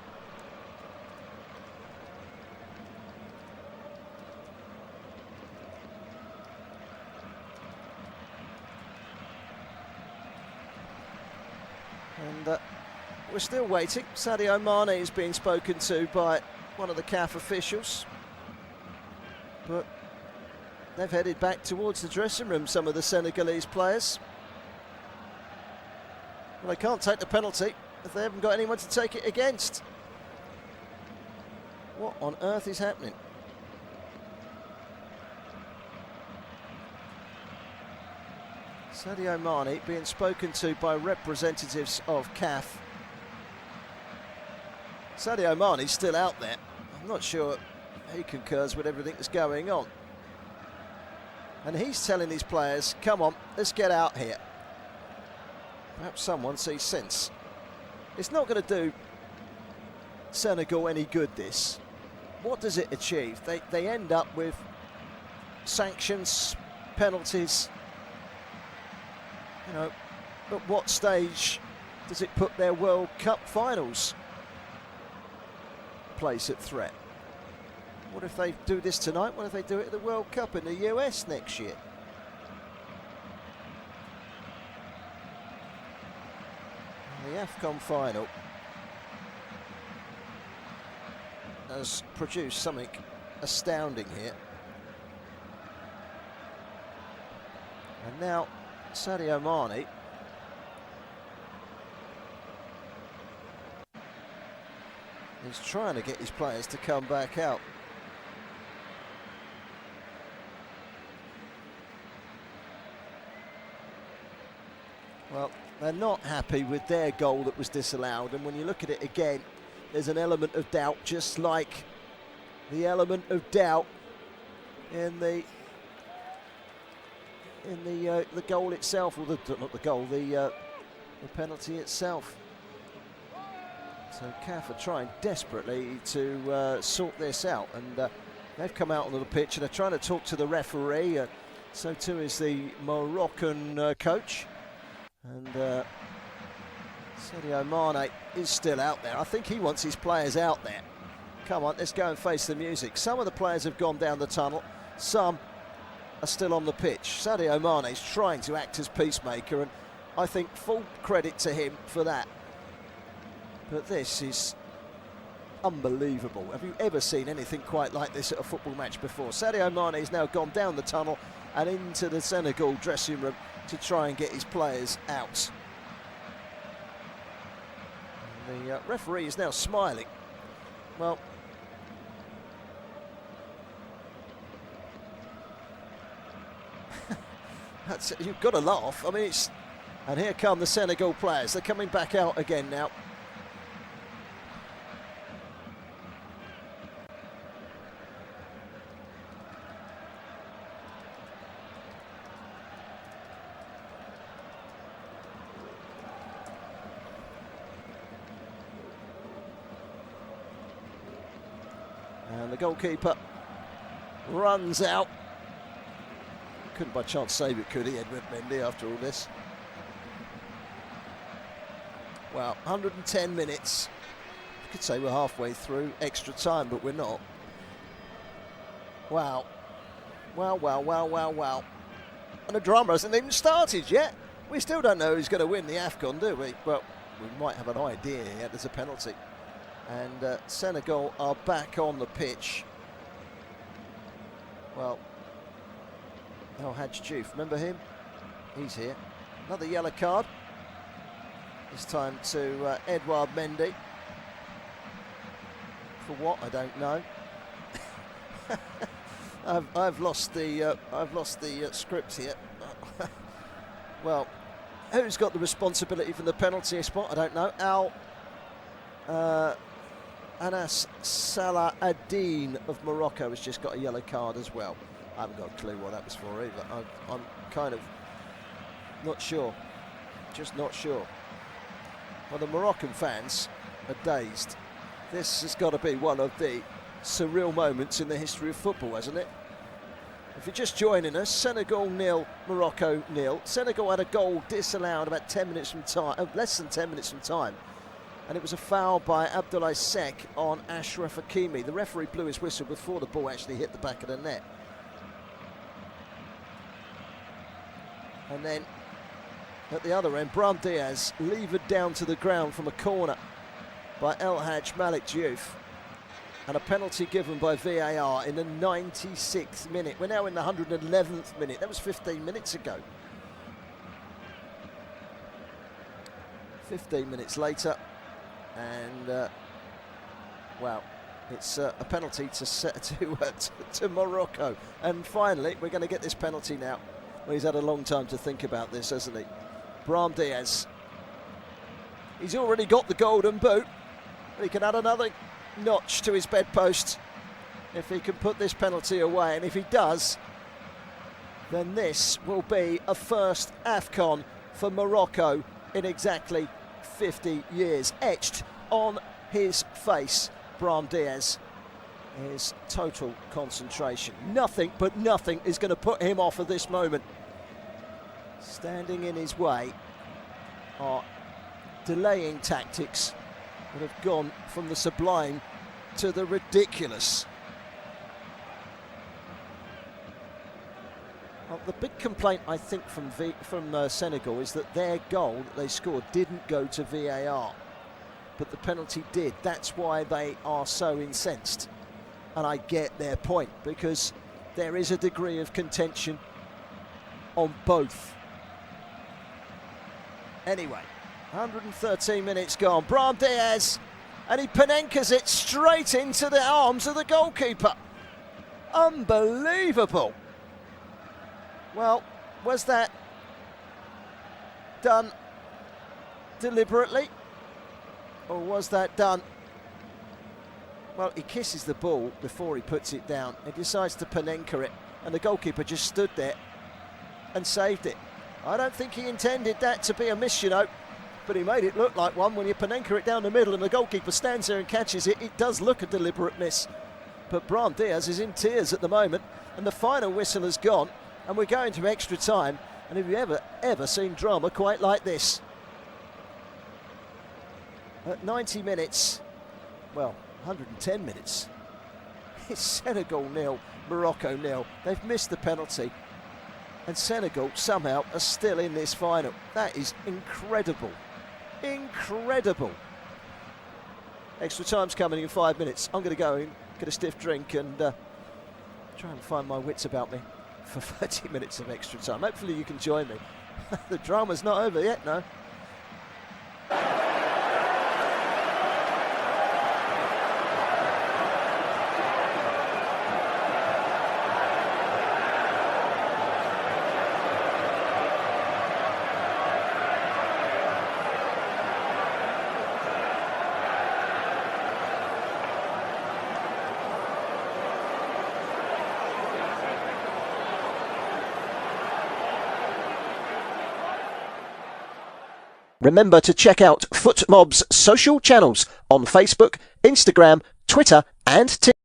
And we're still waiting. Sadio Mane is being spoken to by one of the CAF officials. But they've headed back towards the dressing room, some of the Senegalese players. Well, they can't take the penalty if they haven't got anyone to take it against. What on earth is happening? Sadio Mane being spoken to by representatives of CAF. Sadio Mane's still out there. I'm not sure he concurs with everything that's going on. And he's telling his players, come on, let's get out here. Perhaps someone sees sense. It's not going to do Senegal any good, this. What does it achieve? They end up with sanctions, penalties. You know, at what stage does it put their World Cup finals place at threat? What if they do this tonight? What if they do it at the World Cup in the US next year? The AFCON final has produced something astounding here. And now Sadio Mane is trying to get his players to come back out. Well, they're not happy with their goal that was disallowed, and when you look at it again, there's an element of doubt, just like the element of doubt in the goal itself, or not the goal, the penalty itself. So CAF are trying desperately to sort this out, and they've come out onto the pitch and are trying to talk to the referee. So too is the Moroccan coach. And Sadio Mane is still out there. I think he wants his players out there. Come on, let's go and face the music. Some of the players have gone down the tunnel. Some are still on the pitch. Sadio Mane is trying to act as peacemaker, and I think full credit to him for that. But this is unbelievable. Have you ever seen anything quite like this at a football match before? Sadio Mane has now gone down the tunnel and into the Senegal dressing room to try and get his players out. And the referee is now smiling. Well, you've got to laugh. I mean, and here come the Senegal players. They're coming back out again now. And the goalkeeper runs out. Couldn't by chance save it, could he, Edward Mendy, after all this? Well, 110 minutes. You could say we're halfway through extra time, but we're not. Wow. Wow, wow, wow, wow, wow. And the drama hasn't even started yet. We still don't know who's going to win the AFCON, do we? Well, we might have an idea here. There's a penalty. And Senegal are back on the pitch. Well, El Hadj Diouf, remember him? He's here. Another yellow card. This time to Edouard Mendy. For what? I don't know. I've lost the script here. Well, who's got the responsibility for the penalty spot? I don't know. Anas Salah ad-Din of Morocco has just got a yellow card as well. I haven't got a clue what that was for either. I'm kind of not sure. Just not sure. Well, the Moroccan fans are dazed. This has got to be one of the surreal moments in the history of football, hasn't it? If you're just joining us, Senegal 0, Morocco 0. Senegal had a goal disallowed about 10 minutes from time, less than 10 minutes from time. And it was a foul by Abdoulaye Seck on Achraf Hakimi. The referee blew his whistle before the ball actually hit the back of the net. And then at the other end, Brahim Diaz levered down to the ground from a corner by El Hadj Malik Diouf. And a penalty given by VAR in the 96th minute. We're now in the 111th minute. That was 15 minutes ago. 15 minutes later. And, well, it's a penalty to Morocco. And finally, we're going to get this penalty now. Well, he's had a long time to think about this, hasn't he? Brahim Diaz. He's already got the golden boot. He can add another notch to his bedpost if he can put this penalty away. And if he does, then this will be a first AFCON for Morocco in exactly 50 years. Etched on his face, Brahim Diaz, his total concentration. Nothing but nothing is going to put him off of this moment. Standing in his way are delaying tactics that have gone from the sublime to the ridiculous. Well, the big complaint, I think, from Senegal is that their goal that they scored didn't go to VAR, but the penalty did. That's why they are so incensed. And I get their point, because there is a degree of contention on both. Anyway, 113 minutes gone. Brahim Diaz, and he Panenkes it straight into the arms of the goalkeeper. Unbelievable. Well, was that done deliberately, or was that done? Well, he kisses the ball before he puts it down. He decides to Panenka it, and the goalkeeper just stood there and saved it. I don't think he intended that to be a miss, you know, but he made it look like one. When you Panenka it down the middle and the goalkeeper stands there and catches it, it does look a deliberate miss. But Brahim Diaz is in tears at the moment, and the final whistle has gone, and we're going to extra time. And have you ever seen drama quite like this? At 90 minutes, well, 110 minutes, it's Senegal 0, Morocco 0. They've missed the penalty, and Senegal somehow are still in this final. That is incredible. Incredible. Extra time's coming in 5 minutes. I'm going to go and get a stiff drink and try and find my wits about me for 30 minutes of extra time. Hopefully you can join me. The drama's not over yet, no. Remember to check out FootMob's social channels on Facebook, Instagram, Twitter and TikTok.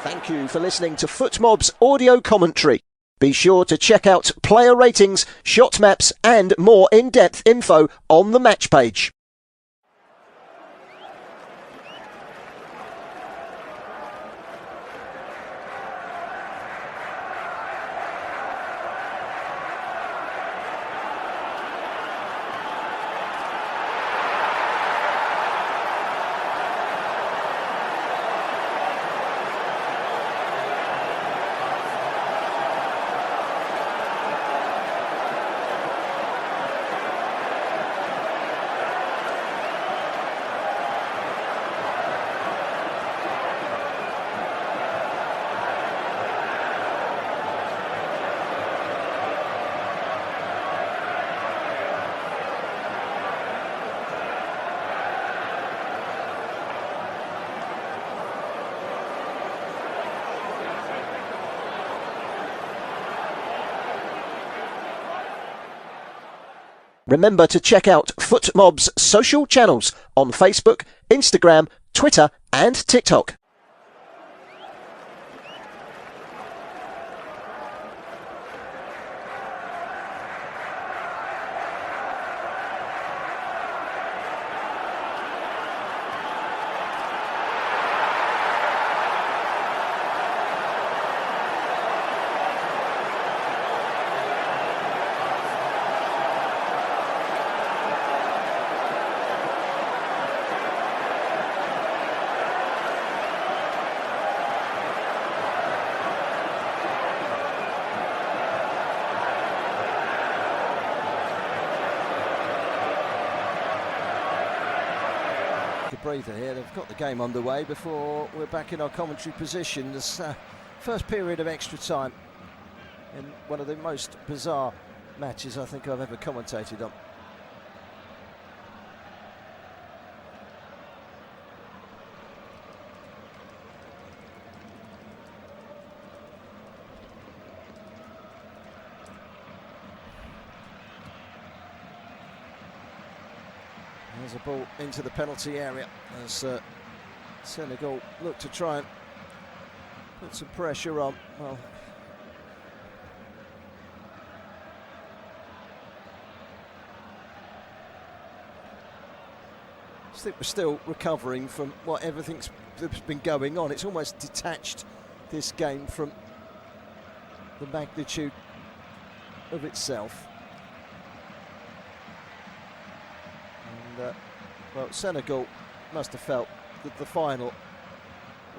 Thank you for listening to FootMob's audio commentary. Be sure to check out player ratings, shot maps and more in-depth info on the match page. Remember to check out FootMob's social channels on Facebook, Instagram, Twitter and TikTok. Breather here. They've got the game underway before we're back in our commentary position. This first period of extra time in one of the most bizarre matches I think I've ever commentated on. There's a ball into the penalty area as Senegal look to try and put some pressure on. Well, I think we're still recovering from what everything's that's been going on. It's almost detached this game from the magnitude of itself. Well, Senegal must have felt that the final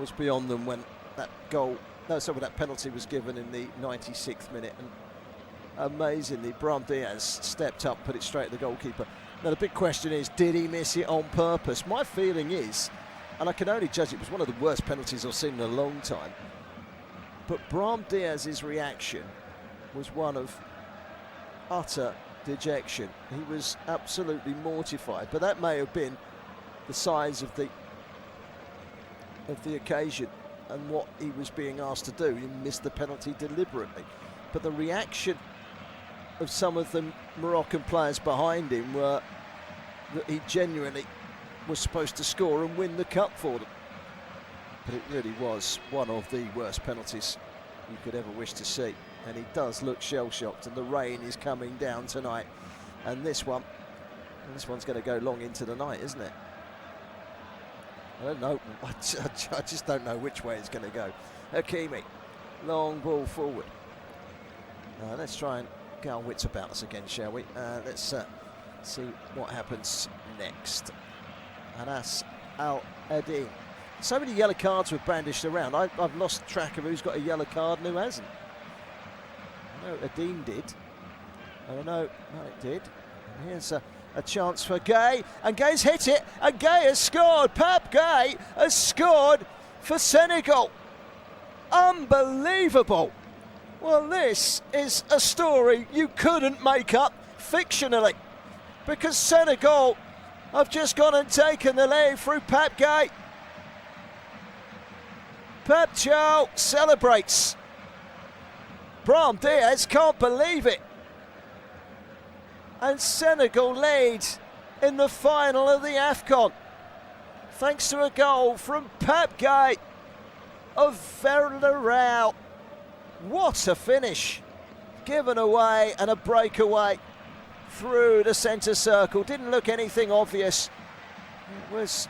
was beyond them when that that penalty was given in the 96th minute, and amazingly Brahim Diaz stepped up, put it straight at the goalkeeper. Now the big question is, did he miss it on purpose? My feeling is, and I can only judge, it was one of the worst penalties I've seen in a long time, but Brahim Diaz's reaction was one of utter dejection. He was absolutely mortified, but that may have been the size of the occasion and what he was being asked to do. He missed the penalty deliberately, but the reaction of some of the Moroccan players behind him were that he genuinely was supposed to score and win the cup for them. But it really was one of the worst penalties you could ever wish to see. And he does look shell-shocked, and the rain is coming down tonight. And this one's going to go long into the night, isn't it? I don't know. I just don't know which way it's going to go. Hakimi, long ball forward. Let's try and get our wits about us again, shall we? Let's see what happens next. Anas Al-Adin. So many yellow cards were brandished around. I've lost track of who's got a yellow card and who hasn't. I know Adin did. I don't know. No, it did. And here's a chance for Gay, and Gay's hit it, and Gay has scored. Pape Gay has scored for Senegal. Unbelievable. Well, this is a story you couldn't make up fictionally, because Senegal have just gone and taken the lead through Pape Gay. Pape Chow celebrates. Brahim Diaz can't believe it. And Senegal lead in the final of the AFCON, thanks to a goal from Pape Gay of Villarreal. What a finish. Given away and a breakaway through the centre circle. Didn't look anything obvious. It was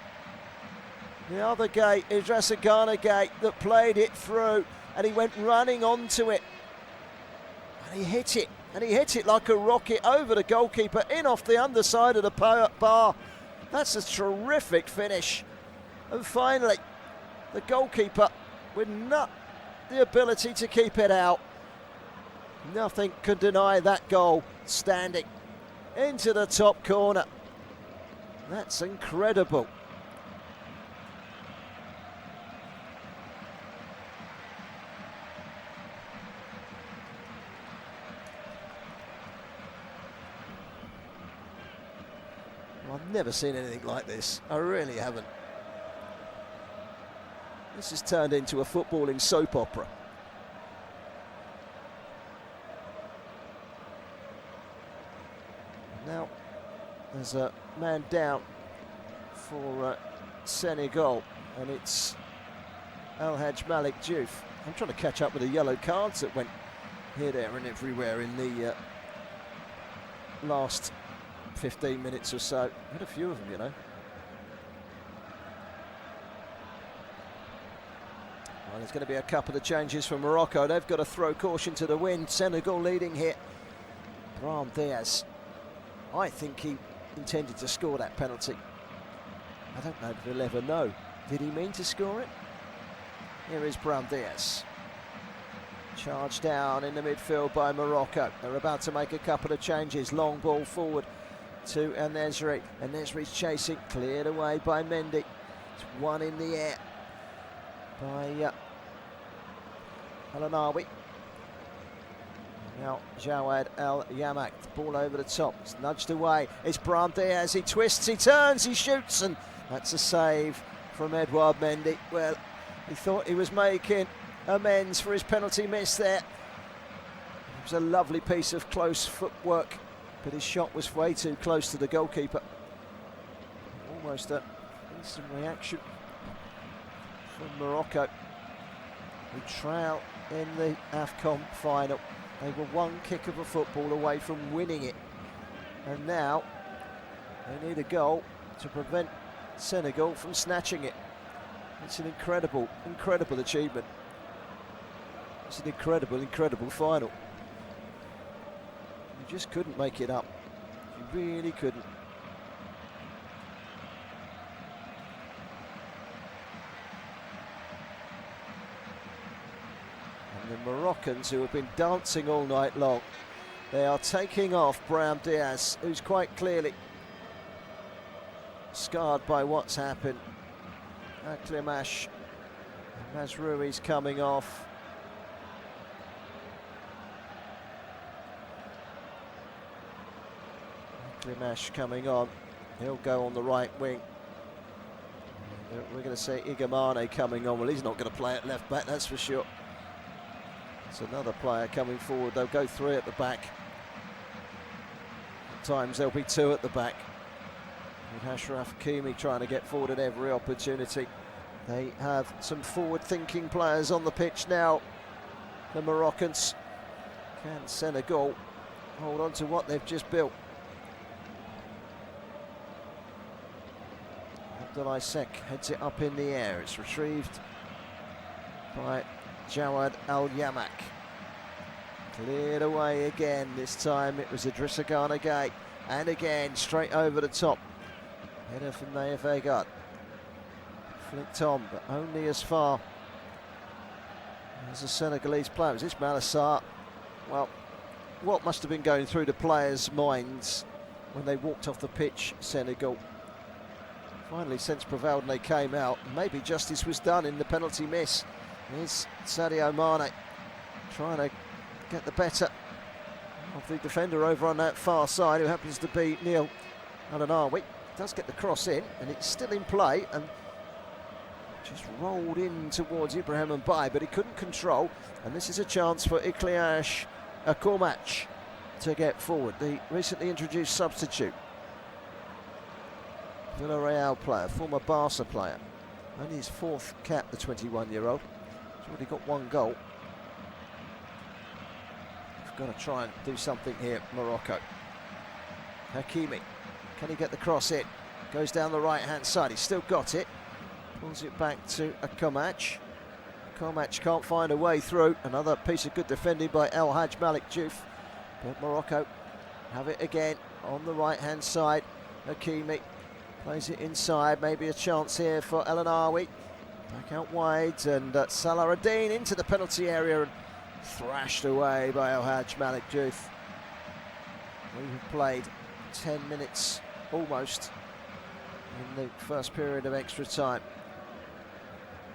the other Gay, Idrissa Gana Gay, that played it through, and he went running onto it. And he hit it. And he hit it like a rocket over the goalkeeper, in off the underside of the bar. That's a terrific finish. And finally, the goalkeeper with not the ability to keep it out. Nothing can deny that goal. Standing into the top corner. That's incredible. I've never seen anything like this. I really haven't. This has turned into a footballing soap opera. Now, There's a man down for Senegal, and it's El Hadj Malik Diouf. I'm trying to catch up with the yellow cards that went here, there and everywhere in the last 15 minutes or so. Had a few of them, you know. Well, there's going to be a couple of changes for Morocco. They've got to throw caution to the wind. Senegal leading here. Brahim Diaz. I think he intended to score that penalty. I don't know if we'll ever know. Did he mean to score it? Here is Brahim Diaz. Charged down in the midfield by Morocco. They're about to make a couple of changes. Long ball forward to El-Nesri. El-Nesri's chasing, cleared away by Mendy. It's one in the air by Al-Anawi. Now Jawad Al-Yamak, ball over the top. It's nudged away. It's Brahim Diaz. He twists, he turns, he shoots, and that's a save from Edouard Mendy. Well, he thought he was making amends for his penalty miss there. It was a lovely piece of close footwork, but his shot was way too close to the goalkeeper. Almost a instant reaction from Morocco, who trail in the AFCON final. They were one kick of a football away from winning it, and now they need a goal to prevent Senegal from snatching it. It's an incredible, incredible achievement. It's an incredible, incredible final. You just couldn't make it up. You really couldn't. And the Moroccans, who have been dancing all night long, they are taking off Brahim Diaz, who's quite clearly scarred by what's happened. Aklimash, Mazroui's coming off. Aklimash coming on. He'll go on the right wing. We're going to say Igamane coming on. Well, he's not going to play at left back, that's for sure. It's another player coming forward. They'll go three at the back. At times there'll be two at the back. With Ashraf Hakimi trying to get forward at every opportunity. They have some forward-thinking players on the pitch now, the Moroccans. Can Senegal hold on to what they've just built? Abdoulaye Seck heads it up in the air. It's retrieved by Jawad Al-Yamak. Cleared away again. This time it was Idrissa Gana Gueye. And again, straight over the top. Header from Naya Vegard. Flicked on, but only as far as the Senegalese player. Was this Malassar? Well, what must have been going through the players' minds when they walked off the pitch, Senegal? Finally, since prevailed and they came out, maybe justice was done in the penalty miss. Here's Sadio Mane trying to get the better of the defender over on that far side, who happens to be Neil Al-Anawi. Does get the cross in, and it's still in play, and just rolled in towards Ibrahim Mbaye, but he couldn't control, and this is a chance for Ikliash Akormach to get forward, the recently introduced substitute. Villarreal player, former Barca player. Only his fourth cap, the 21-year-old. He's already got one goal. We've got to try and do something here, Morocco. Hakimi, can he get the cross in? Goes down the right-hand side, he's still got it. Pulls it back to Akormach. Akormach can't find a way through. Another piece of good defending by El Hadj Malik Diouf. But Morocco have it again on the right-hand side. Hakimi plays it inside, maybe a chance here for El-Anawi. Back out wide, and Salah-Ad-Din into the penalty area and thrashed away by El Hadj Malik Diouf. We've played 10 minutes almost in the first period of extra time.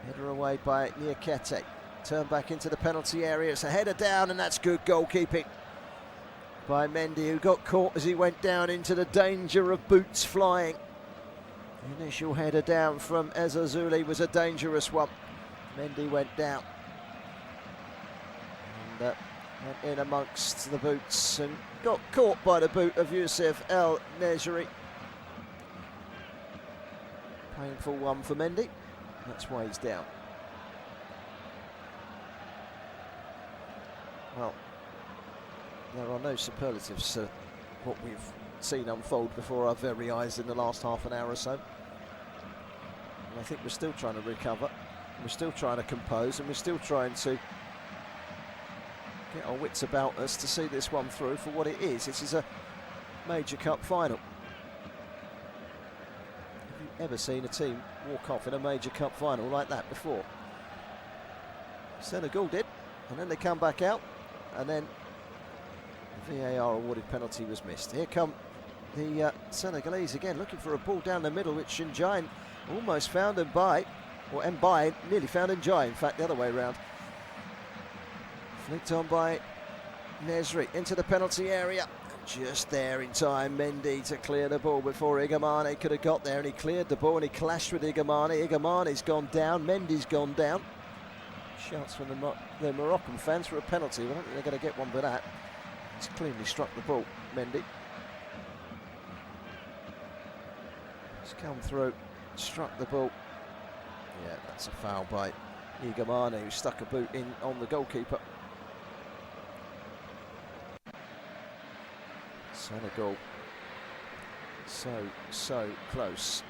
Header away by Niakate. Turn back into the penalty area. It's a header down, and that's good goalkeeping by Mendy, who got caught as he went down into the danger of boots flying. The initial header down from Ezzazzouli was a dangerous one. Mendy went down and went in amongst the boots and got caught by the boot of Youssef El-Nesri. Painful one for Mendy. That's why he's down. Well, there are no superlatives to what we've seen unfold before our very eyes in the last half an hour or so. And I think we're still trying to recover. We're still trying to compose, and we're still trying to get our wits about us to see this one through for what it is. This is a major cup final. Have you ever seen a team walk off in a major cup final like that before? Senegal did, and then they come back out, and then the VAR awarded penalty was missed. Here come the Senegalese again, looking for a ball down the middle, which Shinjain almost found Mbaye, or Mbaye nearly found Ndiaye, in fact the other way around. Flicked on by Nesri into the penalty area. Just there in time, Mendy to clear the ball before Igamane could have got there, and he cleared the ball and he clashed with Igamane. Igamane's gone down, Mendy's gone down. Shouts from the Moroccan fans for a penalty, but I don't think they're going to get one for that. He's cleanly struck the ball, Mendy. He's come through, struck the ball. Yeah, that's a foul by Igamane, who stuck a boot in on the goalkeeper. Senegal, so close.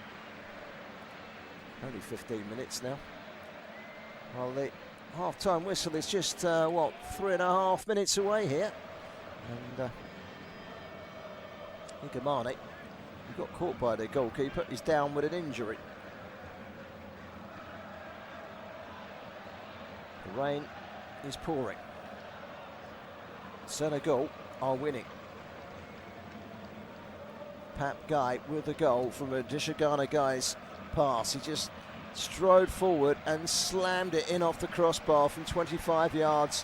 Only 15 minutes now. Well, the half-time whistle is just, 3.5 minutes away here. And Igamane, who got caught by the goalkeeper, is down with an injury. The rain is pouring. Senegal are winning. Pap Guy with the goal from a Dishagana Guy's pass. He just strode forward and slammed it in off the crossbar from 25 yards.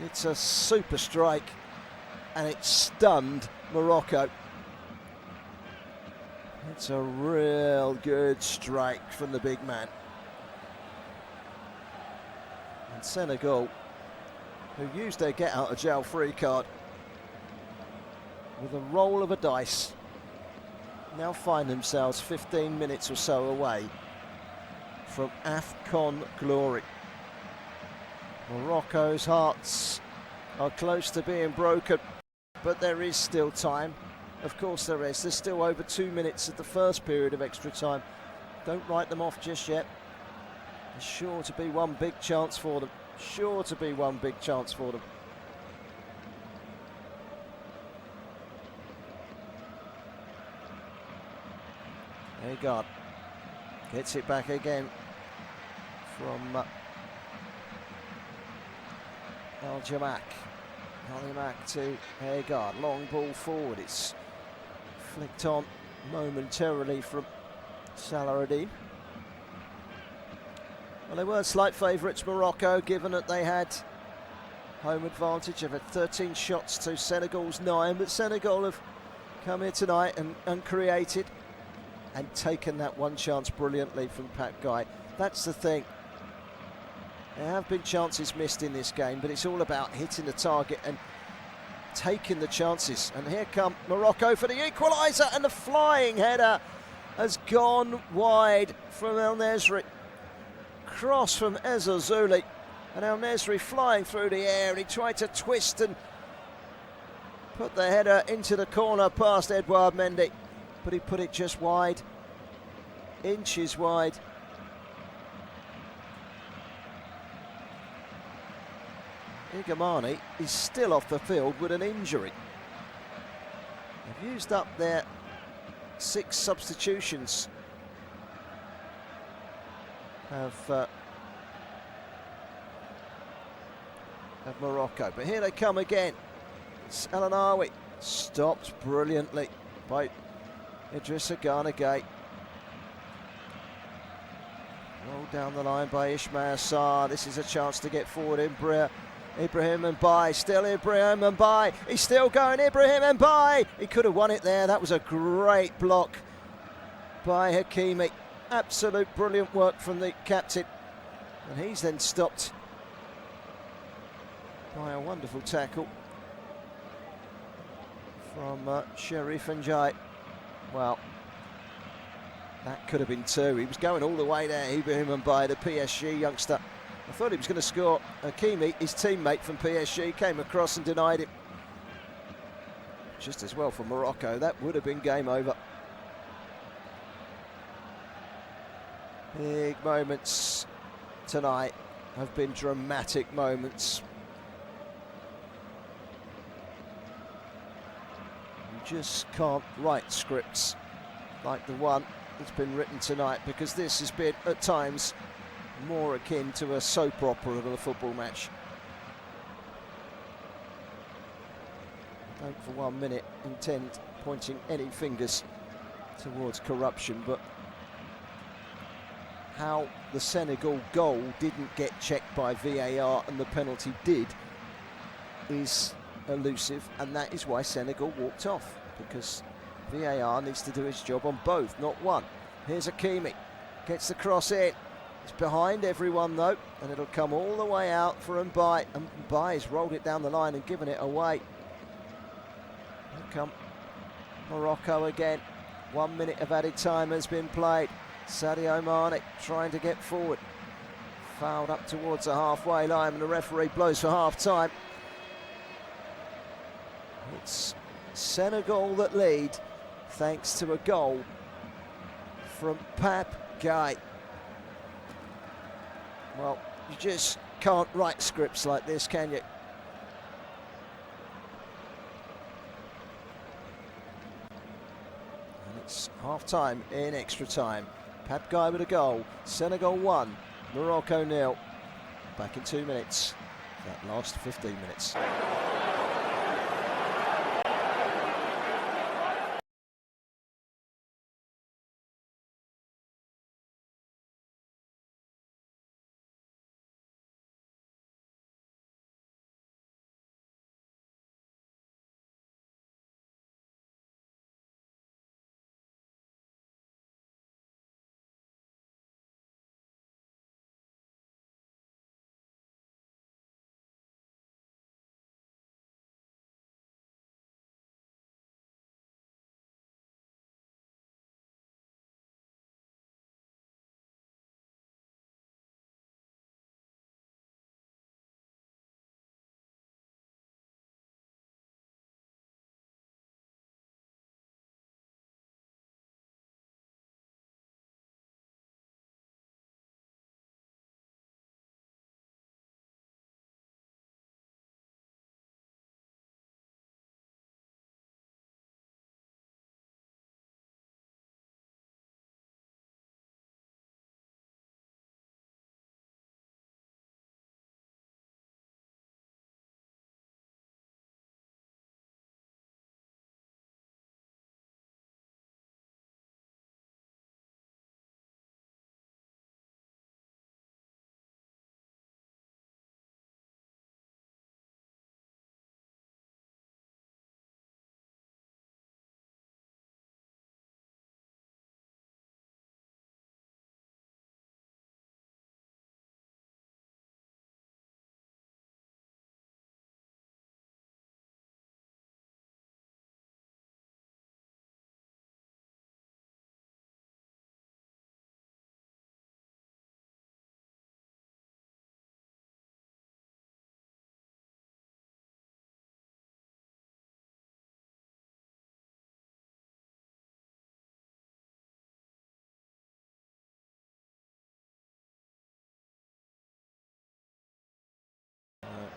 It's a super strike, and it stunned Morocco. It's a real good strike from the big man. And Senegal, who used their get out of jail free card with a roll of a dice, now find themselves 15 minutes or so away from AFCON glory. Morocco's hearts are close to being broken, but there is still time. Of course there is. There's still over 2 minutes of the first period of extra time. Don't write them off just yet. There's sure to be one big chance for them. Sure to be one big chance for them. Haggard gets it back again from Al-Jamak. Al-Jamak to Haggard. Long ball forward. It's flicked on momentarily from Salahuddin. Well, they were slight favourites, Morocco, given that they had home advantage. They've had 13 shots to Senegal's 9, but Senegal have come here tonight and created and taken that one chance brilliantly from Pat Guy. That's the thing. There have been chances missed in this game, but it's all about hitting the target and taking the chances. And here come Morocco for the equaliser, and the flying header has gone wide from El Nesri. Cross from Ezzazzouli, and El Nesri flying through the air, and he tried to twist and put the header into the corner past Edouard Mendy, but he put it just wide, inches wide. Igamane is still off the field with an injury. They've used up their 6 substitutions of Morocco, but here they come again. It's El Anawi, stopped brilliantly by Idrissa Gana Gueye. Rolled down the line by Ismail Sarr. This is a chance to get forward. Ibrahim Mbaye, still Ibrahim Mbaye. He's still going, Ibrahim Mbaye. He could have won it there. That was a great block by Hakimi. Absolute brilliant work from the captain. And he's then stopped by a wonderful tackle from Sherif Ndiaye. Well, That could have been two. He was going all the way there, Ibrahim by the PSG youngster. I thought he was going to score. Hakimi, his teammate from PSG, came across and denied it. Just as well for Morocco. That would have been game over. Big moments tonight have been dramatic moments. You just can't write scripts like the one that's been written tonight, because this has been at times more akin to a soap opera than a football match. Don't for 1 minute intend pointing any fingers towards corruption, but how the Senegal goal didn't get checked by VAR and the penalty did is elusive, and that is why Senegal walked off, because VAR needs to do its job on both, not one. Here's Hakimi, gets the cross in. It's behind everyone though, and it'll come all the way out for Mbaye. And Mbaye's rolled it down the line and given it away. Here come Morocco again. 1 minute of added time has been played. Sadio Mane trying to get forward. Fouled up towards the halfway line, and the referee blows for half time. It's Senegal that lead thanks to a goal from Pape Gueye. Well, you just can't write scripts like this, can you? And it's half-time in extra time. Pape Gueye with a goal. Senegal 1, Morocco 0. Back in 2 minutes. That last 15 minutes.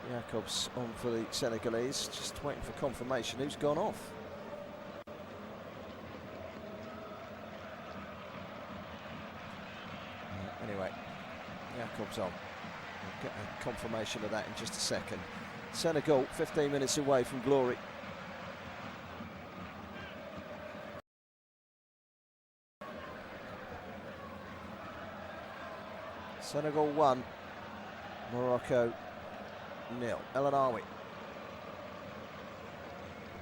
Jacobs on for the Senegalese, just waiting for confirmation who's gone off. Anyway, Jacobs on. We'll get a confirmation of that in just a second. Senegal 15 minutes away from glory. Senegal 1, Morocco 0. El Anawi.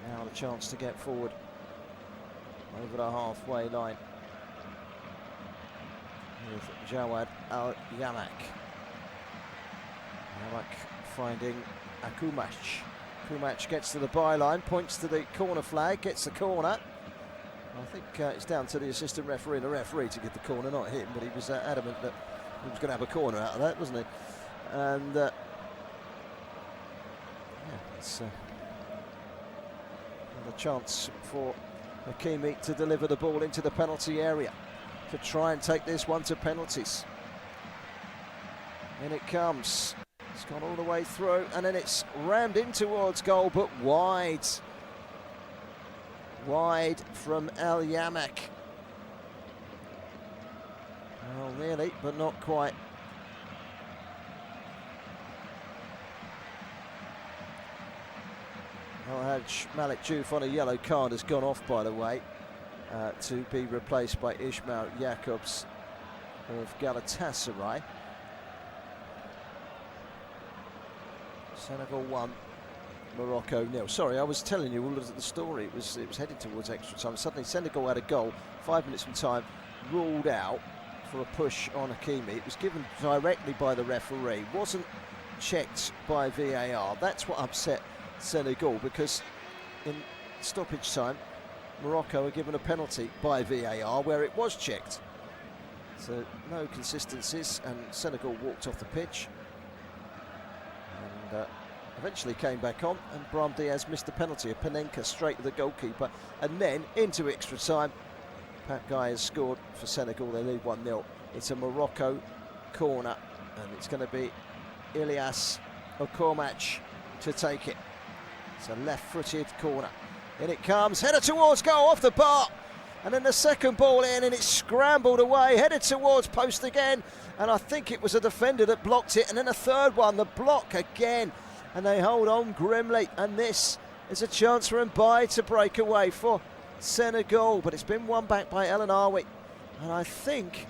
Now the chance to get forward over the halfway line with Jawad Al-Yamak. Yamak finding Akumash. Akumash gets to the byline, points to the corner flag, gets the corner. I think it's down to the assistant referee and the referee to give the corner, not him, but he was adamant that he was going to have a corner out of that, wasn't he? And yeah, it's another chance for Hakimi to deliver the ball into the penalty area to try and take this one to penalties. In it comes. It's gone all the way through, and then it's rammed in towards goal, but wide. Wide from El Yamak. Well, nearly, but not quite. Alhaj Malik Diouf on a yellow card has gone off, by the way, to be replaced by Ismail Jakobs of Galatasaray. Senegal 1, Morocco 0. Sorry, I was telling you all of the story. It was headed towards extra time. Suddenly Senegal had a goal, 5 minutes from time, ruled out for a push on Hakimi. It was given directly by the referee, wasn't checked by VAR. That's what upset Senegal, because in stoppage time, Morocco were given a penalty by VAR where it was checked. So no consistencies, and Senegal walked off the pitch. And eventually came back on, and Brahim Diaz missed the penalty. A Panenka straight to the goalkeeper, and then into extra time. Pap Guy has scored for Senegal. They lead 1-0. It's a Morocco corner, and it's going to be Ilyas Okormach to take it. It's a left-footed corner. In it comes, header towards goal, off the bar. And then the second ball in, and it's scrambled away, headed towards post again. And I think it was a defender that blocked it. And then a third one, the block again. And they hold on grimly. And this is a chance for Mbaye to break away for Senegal. But it's been won back by El Anawi. And I think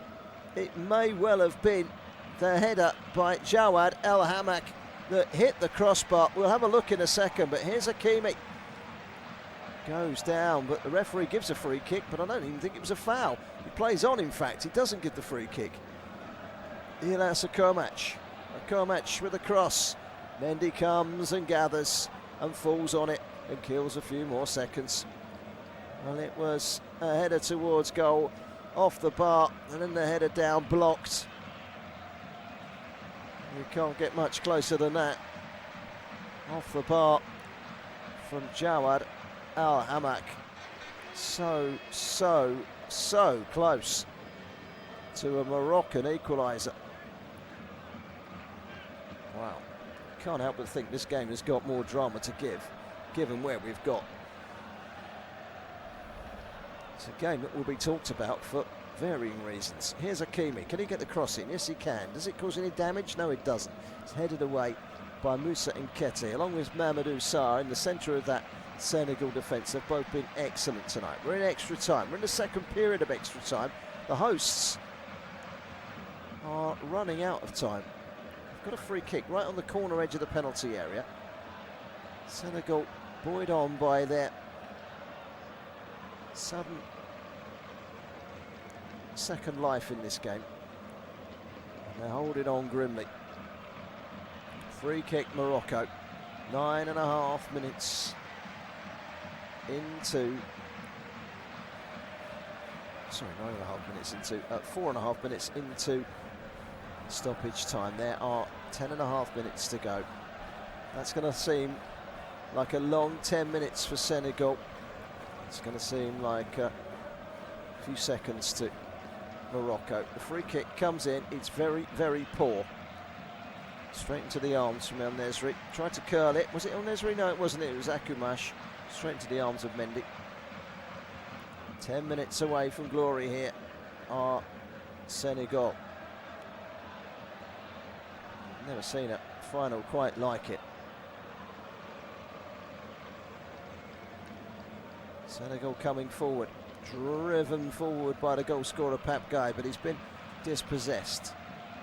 it may well have been the header by Jawad El Hamak that hit the crossbar. We'll have a look in a second, but here's Hakimi. Goes down, but the referee gives a free kick, but I don't even think it was a foul. He plays on, in fact. He doesn't give the free kick. Ilyas Okormach. Okormach with a cross. Mendy comes and gathers and falls on it and kills a few more seconds. Well, it was a header towards goal, off the bar, and then the header down, blocked. You can't get much closer than that. Off the bar from Jawad El Hamak. So close to a Moroccan equaliser. Wow. Can't help but think this game has got more drama to give, given where we've got. It's a game that will be talked about for varying reasons. Here's Hakimi. Can he get the cross in? Yes, he can. Does it cause any damage? No, it doesn't. It's headed away by Moussa Nketiah, along with Mamadou Sarr in the centre of that Senegal defence. Have both been excellent tonight. We're in extra time. We're in the second period of extra time. The hosts are running out of time. They've got a free kick right on the corner edge of the penalty area. Senegal buoyed on by their sudden second life in this game. And they're holding on grimly. Free kick Morocco. 9.5 minutes into... Sorry, 9.5 minutes into... 4.5 minutes into stoppage time. There are 10.5 minutes to go. That's going to seem like a long 10 minutes for Senegal. It's going to seem like a few seconds to Morocco. The free kick comes in. It's very, very poor. Straight into the arms from El Nesri. Tried to curl it. Was it El Nesri? No, it wasn't. It was Akumash. Straight into the arms of Mendy. 10 minutes away from glory here are Senegal. Never seen a final quite like it. Senegal coming forward, driven forward by the goal scorer Pap Guy, but he's been dispossessed.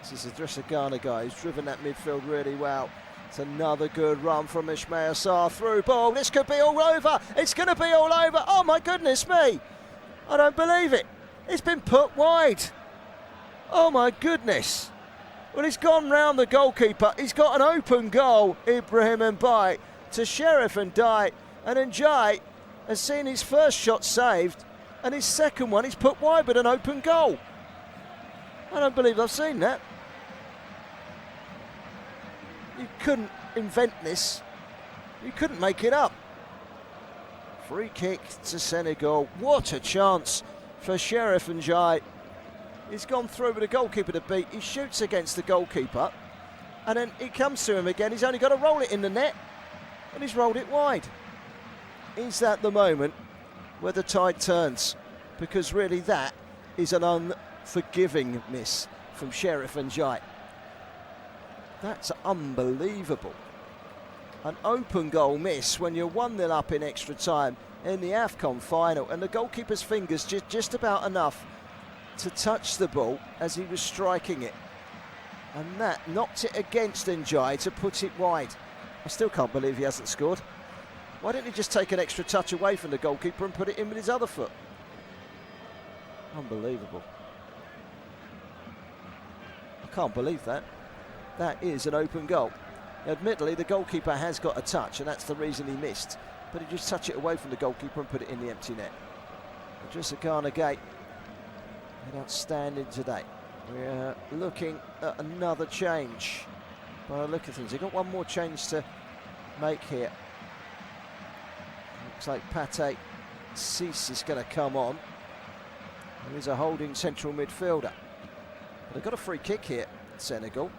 This is Idrissa Gana guy who's driven that midfield really well. It's another good run from Ismail Sarr, through ball. This could be all over. It's going to be all over. Oh my goodness me. I don't believe it. It's been put wide. Oh my goodness. Well, he's gone round the goalkeeper. He's got an open goal, Ibrahim Mbaye, to Sheriff Ndiaye, and Ndiaye has seen his first shot saved, And his second one, he's put wide with an open goal. I don't believe I've seen that. You couldn't invent this. You couldn't make it up. Free kick to Senegal. What a chance for Sheriff Njai. He's gone through with the goalkeeper to beat. He shoots against the goalkeeper. And then it comes to him again. He's only got to roll it in the net. And he's rolled it wide. Is that the moment where the tide turns? Because really that is an unforgiving miss from Sheriff Njai. That's unbelievable. An open goal miss when you're 1-0 up in extra time in the AFCON final, and the goalkeeper's fingers just about enough to touch the ball as he was striking it. And that knocked it against Njai to put it wide. I still can't believe he hasn't scored. Why didn't he just take an extra touch away from the goalkeeper and put it in with his other foot? Unbelievable. I can't believe that. That is an open goal. Admittedly, the goalkeeper has got a touch, and that's the reason he missed. But he just touched it away from the goalkeeper and put it in the empty net. Idrissa Gana Gueye, outstanding today. We're looking at another change. By the look of things, they've got one more change to make here. Looks like Pate Ciss is going to come on. He's a holding central midfielder. But they've got a free kick here, Senegal,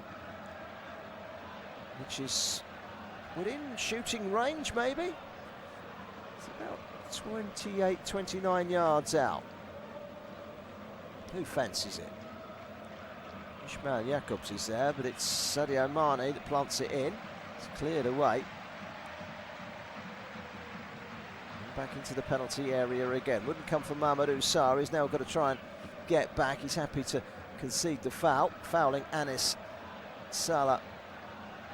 which is within shooting range, maybe. It's about 28, 29 yards out. Who fancies it? Ismail Jacobs is there, but it's Sadio Mane that plants it in. It's cleared away. And back into the penalty area again. Wouldn't come from Mamadou Sarr. He's now got to try and get back. He's happy to concede the foul, fouling Anis Salah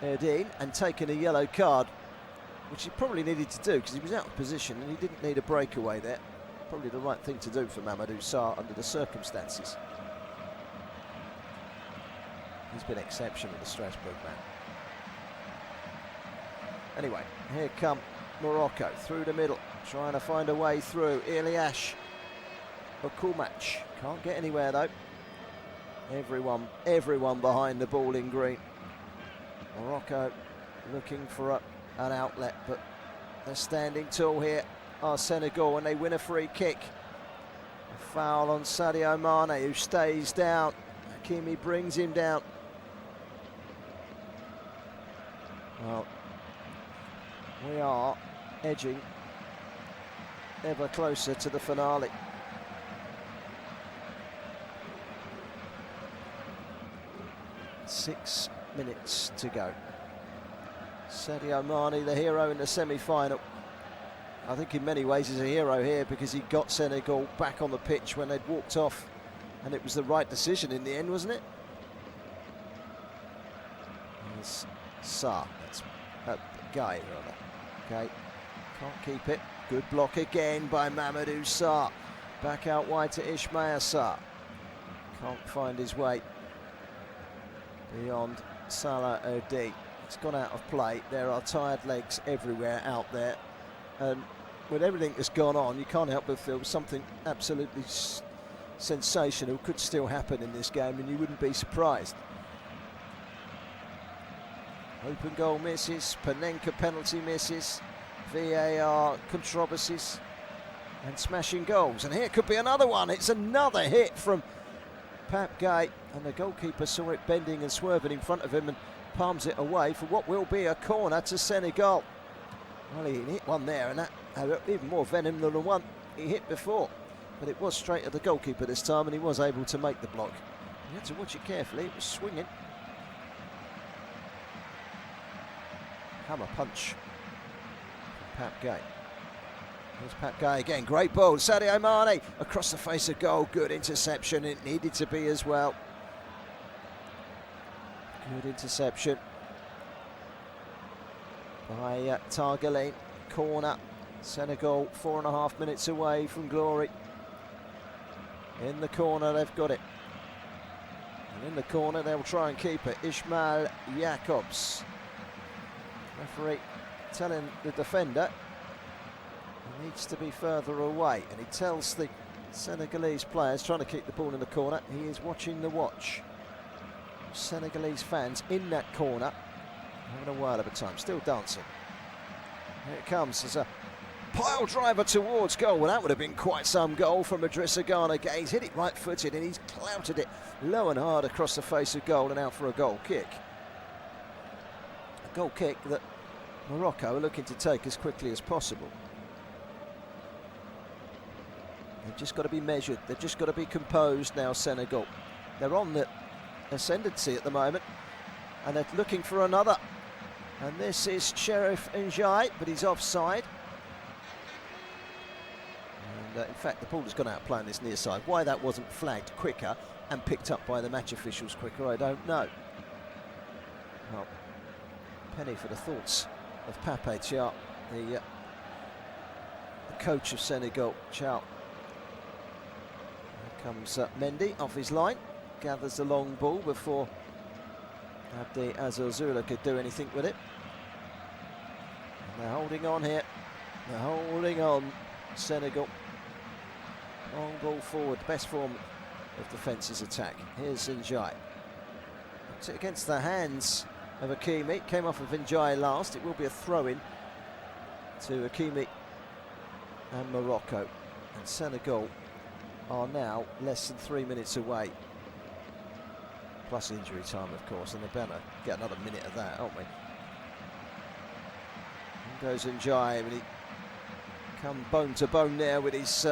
Erdine and taking a yellow card, which he probably needed to do because he was out of position and he didn't need a breakaway there. Probably the right thing to do for Mamadou Sarr under the circumstances. He's been exceptional, the Strasbourg man. Anyway, here come Morocco through the middle, trying to find a way through. Iliash Okumac can't get anywhere though. Everyone behind the ball in green. Morocco looking for an outlet, but they're standing tall here are Senegal, and they win a free kick. A foul on Sadio Mane, who stays down. Hakimi brings him down. Well, we are edging ever closer to the finale. Six minutes to go. Sadio Mane, the hero in the semi-final. I think in many ways he's a hero here because he got Senegal back on the pitch when they'd walked off, and it was the right decision in the end, wasn't it? There's Sarr, that's Gueye rather. Okay, can't keep it. Good block again by Mamadou Sarr. Back out wide to Ismail Sarr. Can't find his way beyond Salah Erdine. It's gone out of play. There are tired legs everywhere out there, and with everything that's gone on, you can't help but feel something absolutely sensational could still happen in this game, and you wouldn't be surprised. Open goal misses, Panenka penalty misses, VAR controversies, and smashing goals. And here could be another one. It's another hit from Pape Gueye, and the goalkeeper saw it bending and swerving in front of him and palms it away for what will be a corner to Senegal. Well, he hit one there, and that had even more venom than the one he hit before. But it was straight at the goalkeeper this time, and he was able to make the block. You had to watch it carefully. It was swinging. Hammer punch from Pape Gueye. Here's Pape Gueye again. Great ball. Sadio Mane across the face of goal. Good interception. It needed to be as well. Good interception by Targaline. Corner. Senegal 4.5 minutes away from glory. In the corner, they've got it. And in the corner, they'll try and keep it. Ismail Jacobs. Referee telling the defender he needs to be further away, and he tells the Senegalese players trying to keep the ball in the corner. He is watching the watch. Senegalese fans in that corner, having a while of a time, still dancing. Here it comes. There's a pile driver towards goal. Well, that would have been quite some goal from Idrissa Gana. He's hit it right-footed and he's clouted it low and hard across the face of goal and out for a goal kick. A goal kick that Morocco are looking to take as quickly as possible. They've just got to be measured. They've just got to be composed now, Senegal. They're on the ascendancy at the moment and they're looking for another. And this is Sheriff Njai, but he's offside. And in fact, the ball has gone out playing this near side. Why that wasn't flagged quicker and picked up by the match officials quicker, I don't know. Well, penny for the thoughts of Pape Thiaw, the coach of Senegal, Thiaw. Here comes Mendy off his line, gathers the long ball before Abdi Azazula could do anything with it. And they're holding on here. They're holding on, Senegal. Long ball forward, best form of defence's attack. Here's Njai. Puts it against the hands of Hakimi. Came off of Njai last. It will be a throw-in to Hakimi and Morocco. And Senegal are now less than 3 minutes away. Plus injury time, of course, and they better get another minute of that, aren't we? In goes Njai, and he come bone to bone there with his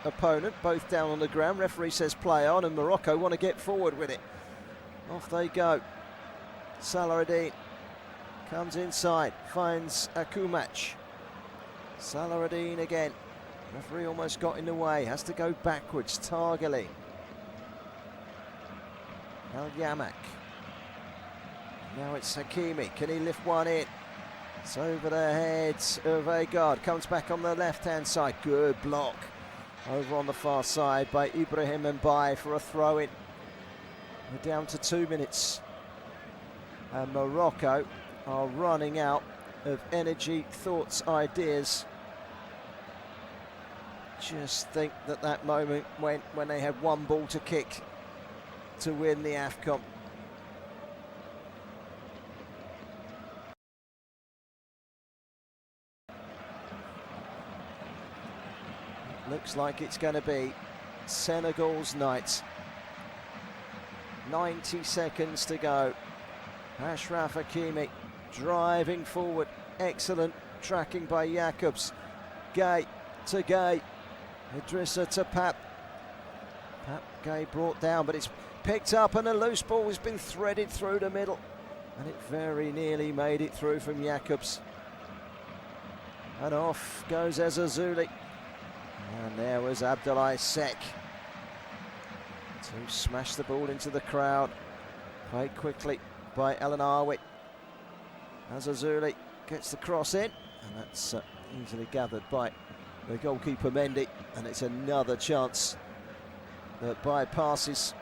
opponent, both down on the ground. Referee says play on, and Morocco want to get forward with it. Off they go. Salaradine comes inside, finds Akumach. Salaradine again. Referee almost got in the way, has to go backwards. Targali. Al Yamak. Now it's Hakimi. Can he lift one in? It's over the heads of Agard. Comes back on the left-hand side. Good block. Over on the far side by Ibrahim Mbaye for a throw-in. We're down to 2 minutes. And Morocco are running out of energy, thoughts, ideas. Just think that moment went when they had one ball to kick to win the AFCON. Looks like it's going to be Senegal's night. 90 seconds to go. Achraf Hakimi driving forward. Excellent tracking by Jacobs. Gay to Gay. Idrissa to Pap. Gay brought down, but it's picked up and a loose ball has been threaded through the middle. And it very nearly made it through from Jacobs. And off goes Ezazuli. And there was Abdoulaye Seck to smash the ball into the crowd. Played quickly by El Ainaoui. Azazuli gets the cross in, and that's easily gathered by the goalkeeper Mendy. And it's another chance that bypasses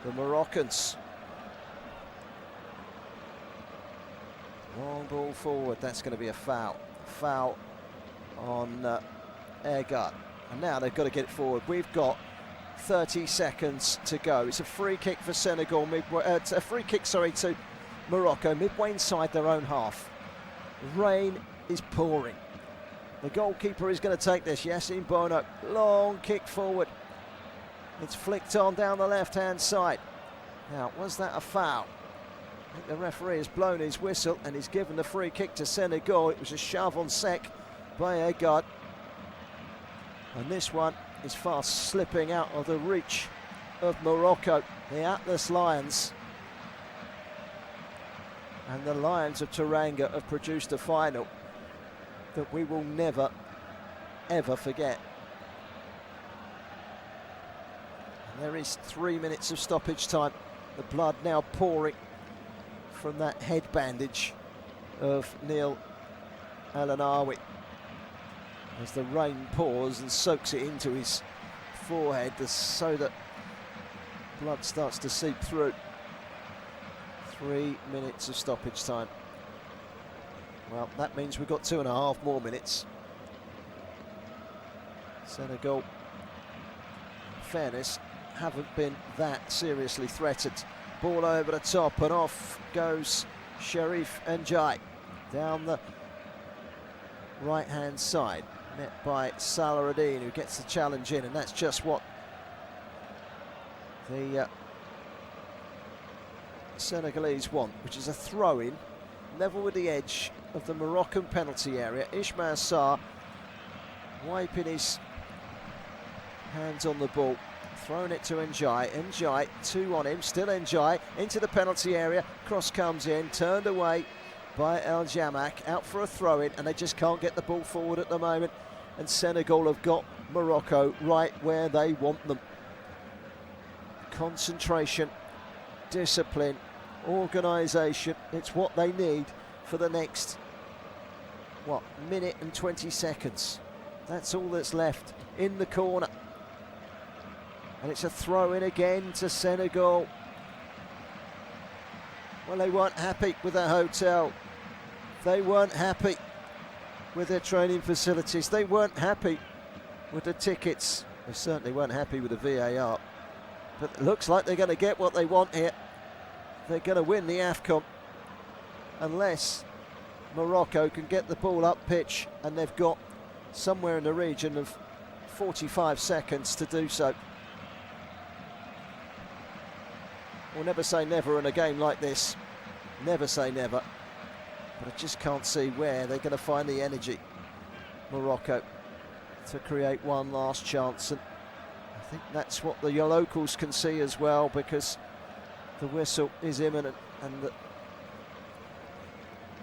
the Moroccans. Long ball forward, that's going to be a foul. Foul on Agard. And now they've got to get it forward. We've got 30 seconds to go. It's a free kick for Senegal, it's a free kick, to Morocco, midway inside their own half. Rain is pouring. The goalkeeper is going to take this, Yassine Bono. Long kick forward. It's flicked on down the left-hand side. Now, was that a foul? I think the referee has blown his whistle and he's given the free kick to Senegal. It was a shove on Seck by Agard. And this one is fast slipping out of the reach of Morocco, the Atlas Lions. And the Lions of Teranga have produced a final that we will never, ever forget. And there is 3 minutes of stoppage time. The blood now pouring from that head bandage of Neil El Ainaoui as the rain pours and soaks it into his forehead so that blood starts to seep through. 3 minutes of stoppage time. Well, that means we've got 2.5 more minutes. Senegal, in fairness, haven't been that seriously threatened. Ball over the top and off goes Sharif Njai down the right-hand side, met by Salahuddin, who gets the challenge in, and that's just what the Senegalese want, which is a throw-in, level with the edge of the Moroccan penalty area. Ismail Sarr wiping his hands on the ball, throwing it to Njai. Njai, 2 on him, still Njai, into the penalty area, cross comes in, turned away by El Jamak, out for a throw-in, and they just can't get the ball forward at the moment, and Senegal have got Morocco right where they want them. Concentration, discipline, organisation, it's what they need for the next, minute and 20 seconds. That's all that's left in the corner. And it's a throw-in again to Senegal. Well, they weren't happy with their hotel. They weren't happy with their training facilities. They weren't happy with the tickets. They certainly weren't happy with the VAR. But it looks like they're going to get what they want here. They're going to win the AFCON unless Morocco can get the ball up pitch, and they've got somewhere in the region of 45 seconds to do so. We'll never say never in a game like this. Never say never. But I just can't see where they're going to find the energy, Morocco, to create one last chance. And I think that's what the locals can see as well, because the whistle is imminent and the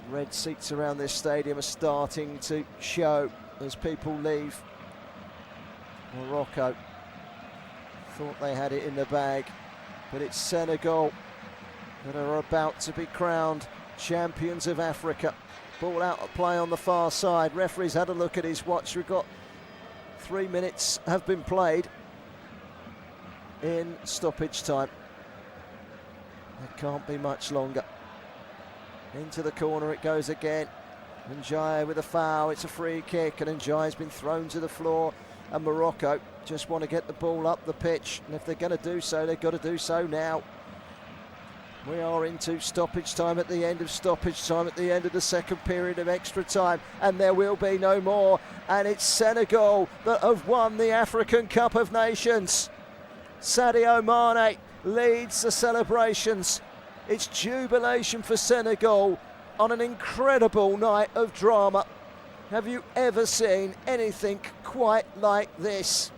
red seats around this stadium are starting to show as people leave. Morocco thought they had it in the bag, but it's Senegal that are about to be crowned champions of Africa. Ball out of play on the far side. Referee's had a look at his watch. We've got 3 minutes have been played in stoppage time. It can't be much longer. Into the corner it goes again. Njai with a foul. It's a free kick, and Njai's been thrown to the floor. And Morocco just want to get the ball up the pitch, and if they're going to do so, they've got to do so now. We are into stoppage time, at the end of stoppage time, at the end of the second period of extra time, and there will be no more. And it's Senegal that have won the African Cup of Nations. Sadio Mane leads the celebrations. It's jubilation for Senegal on an incredible night of drama. Have you ever seen anything quite like this?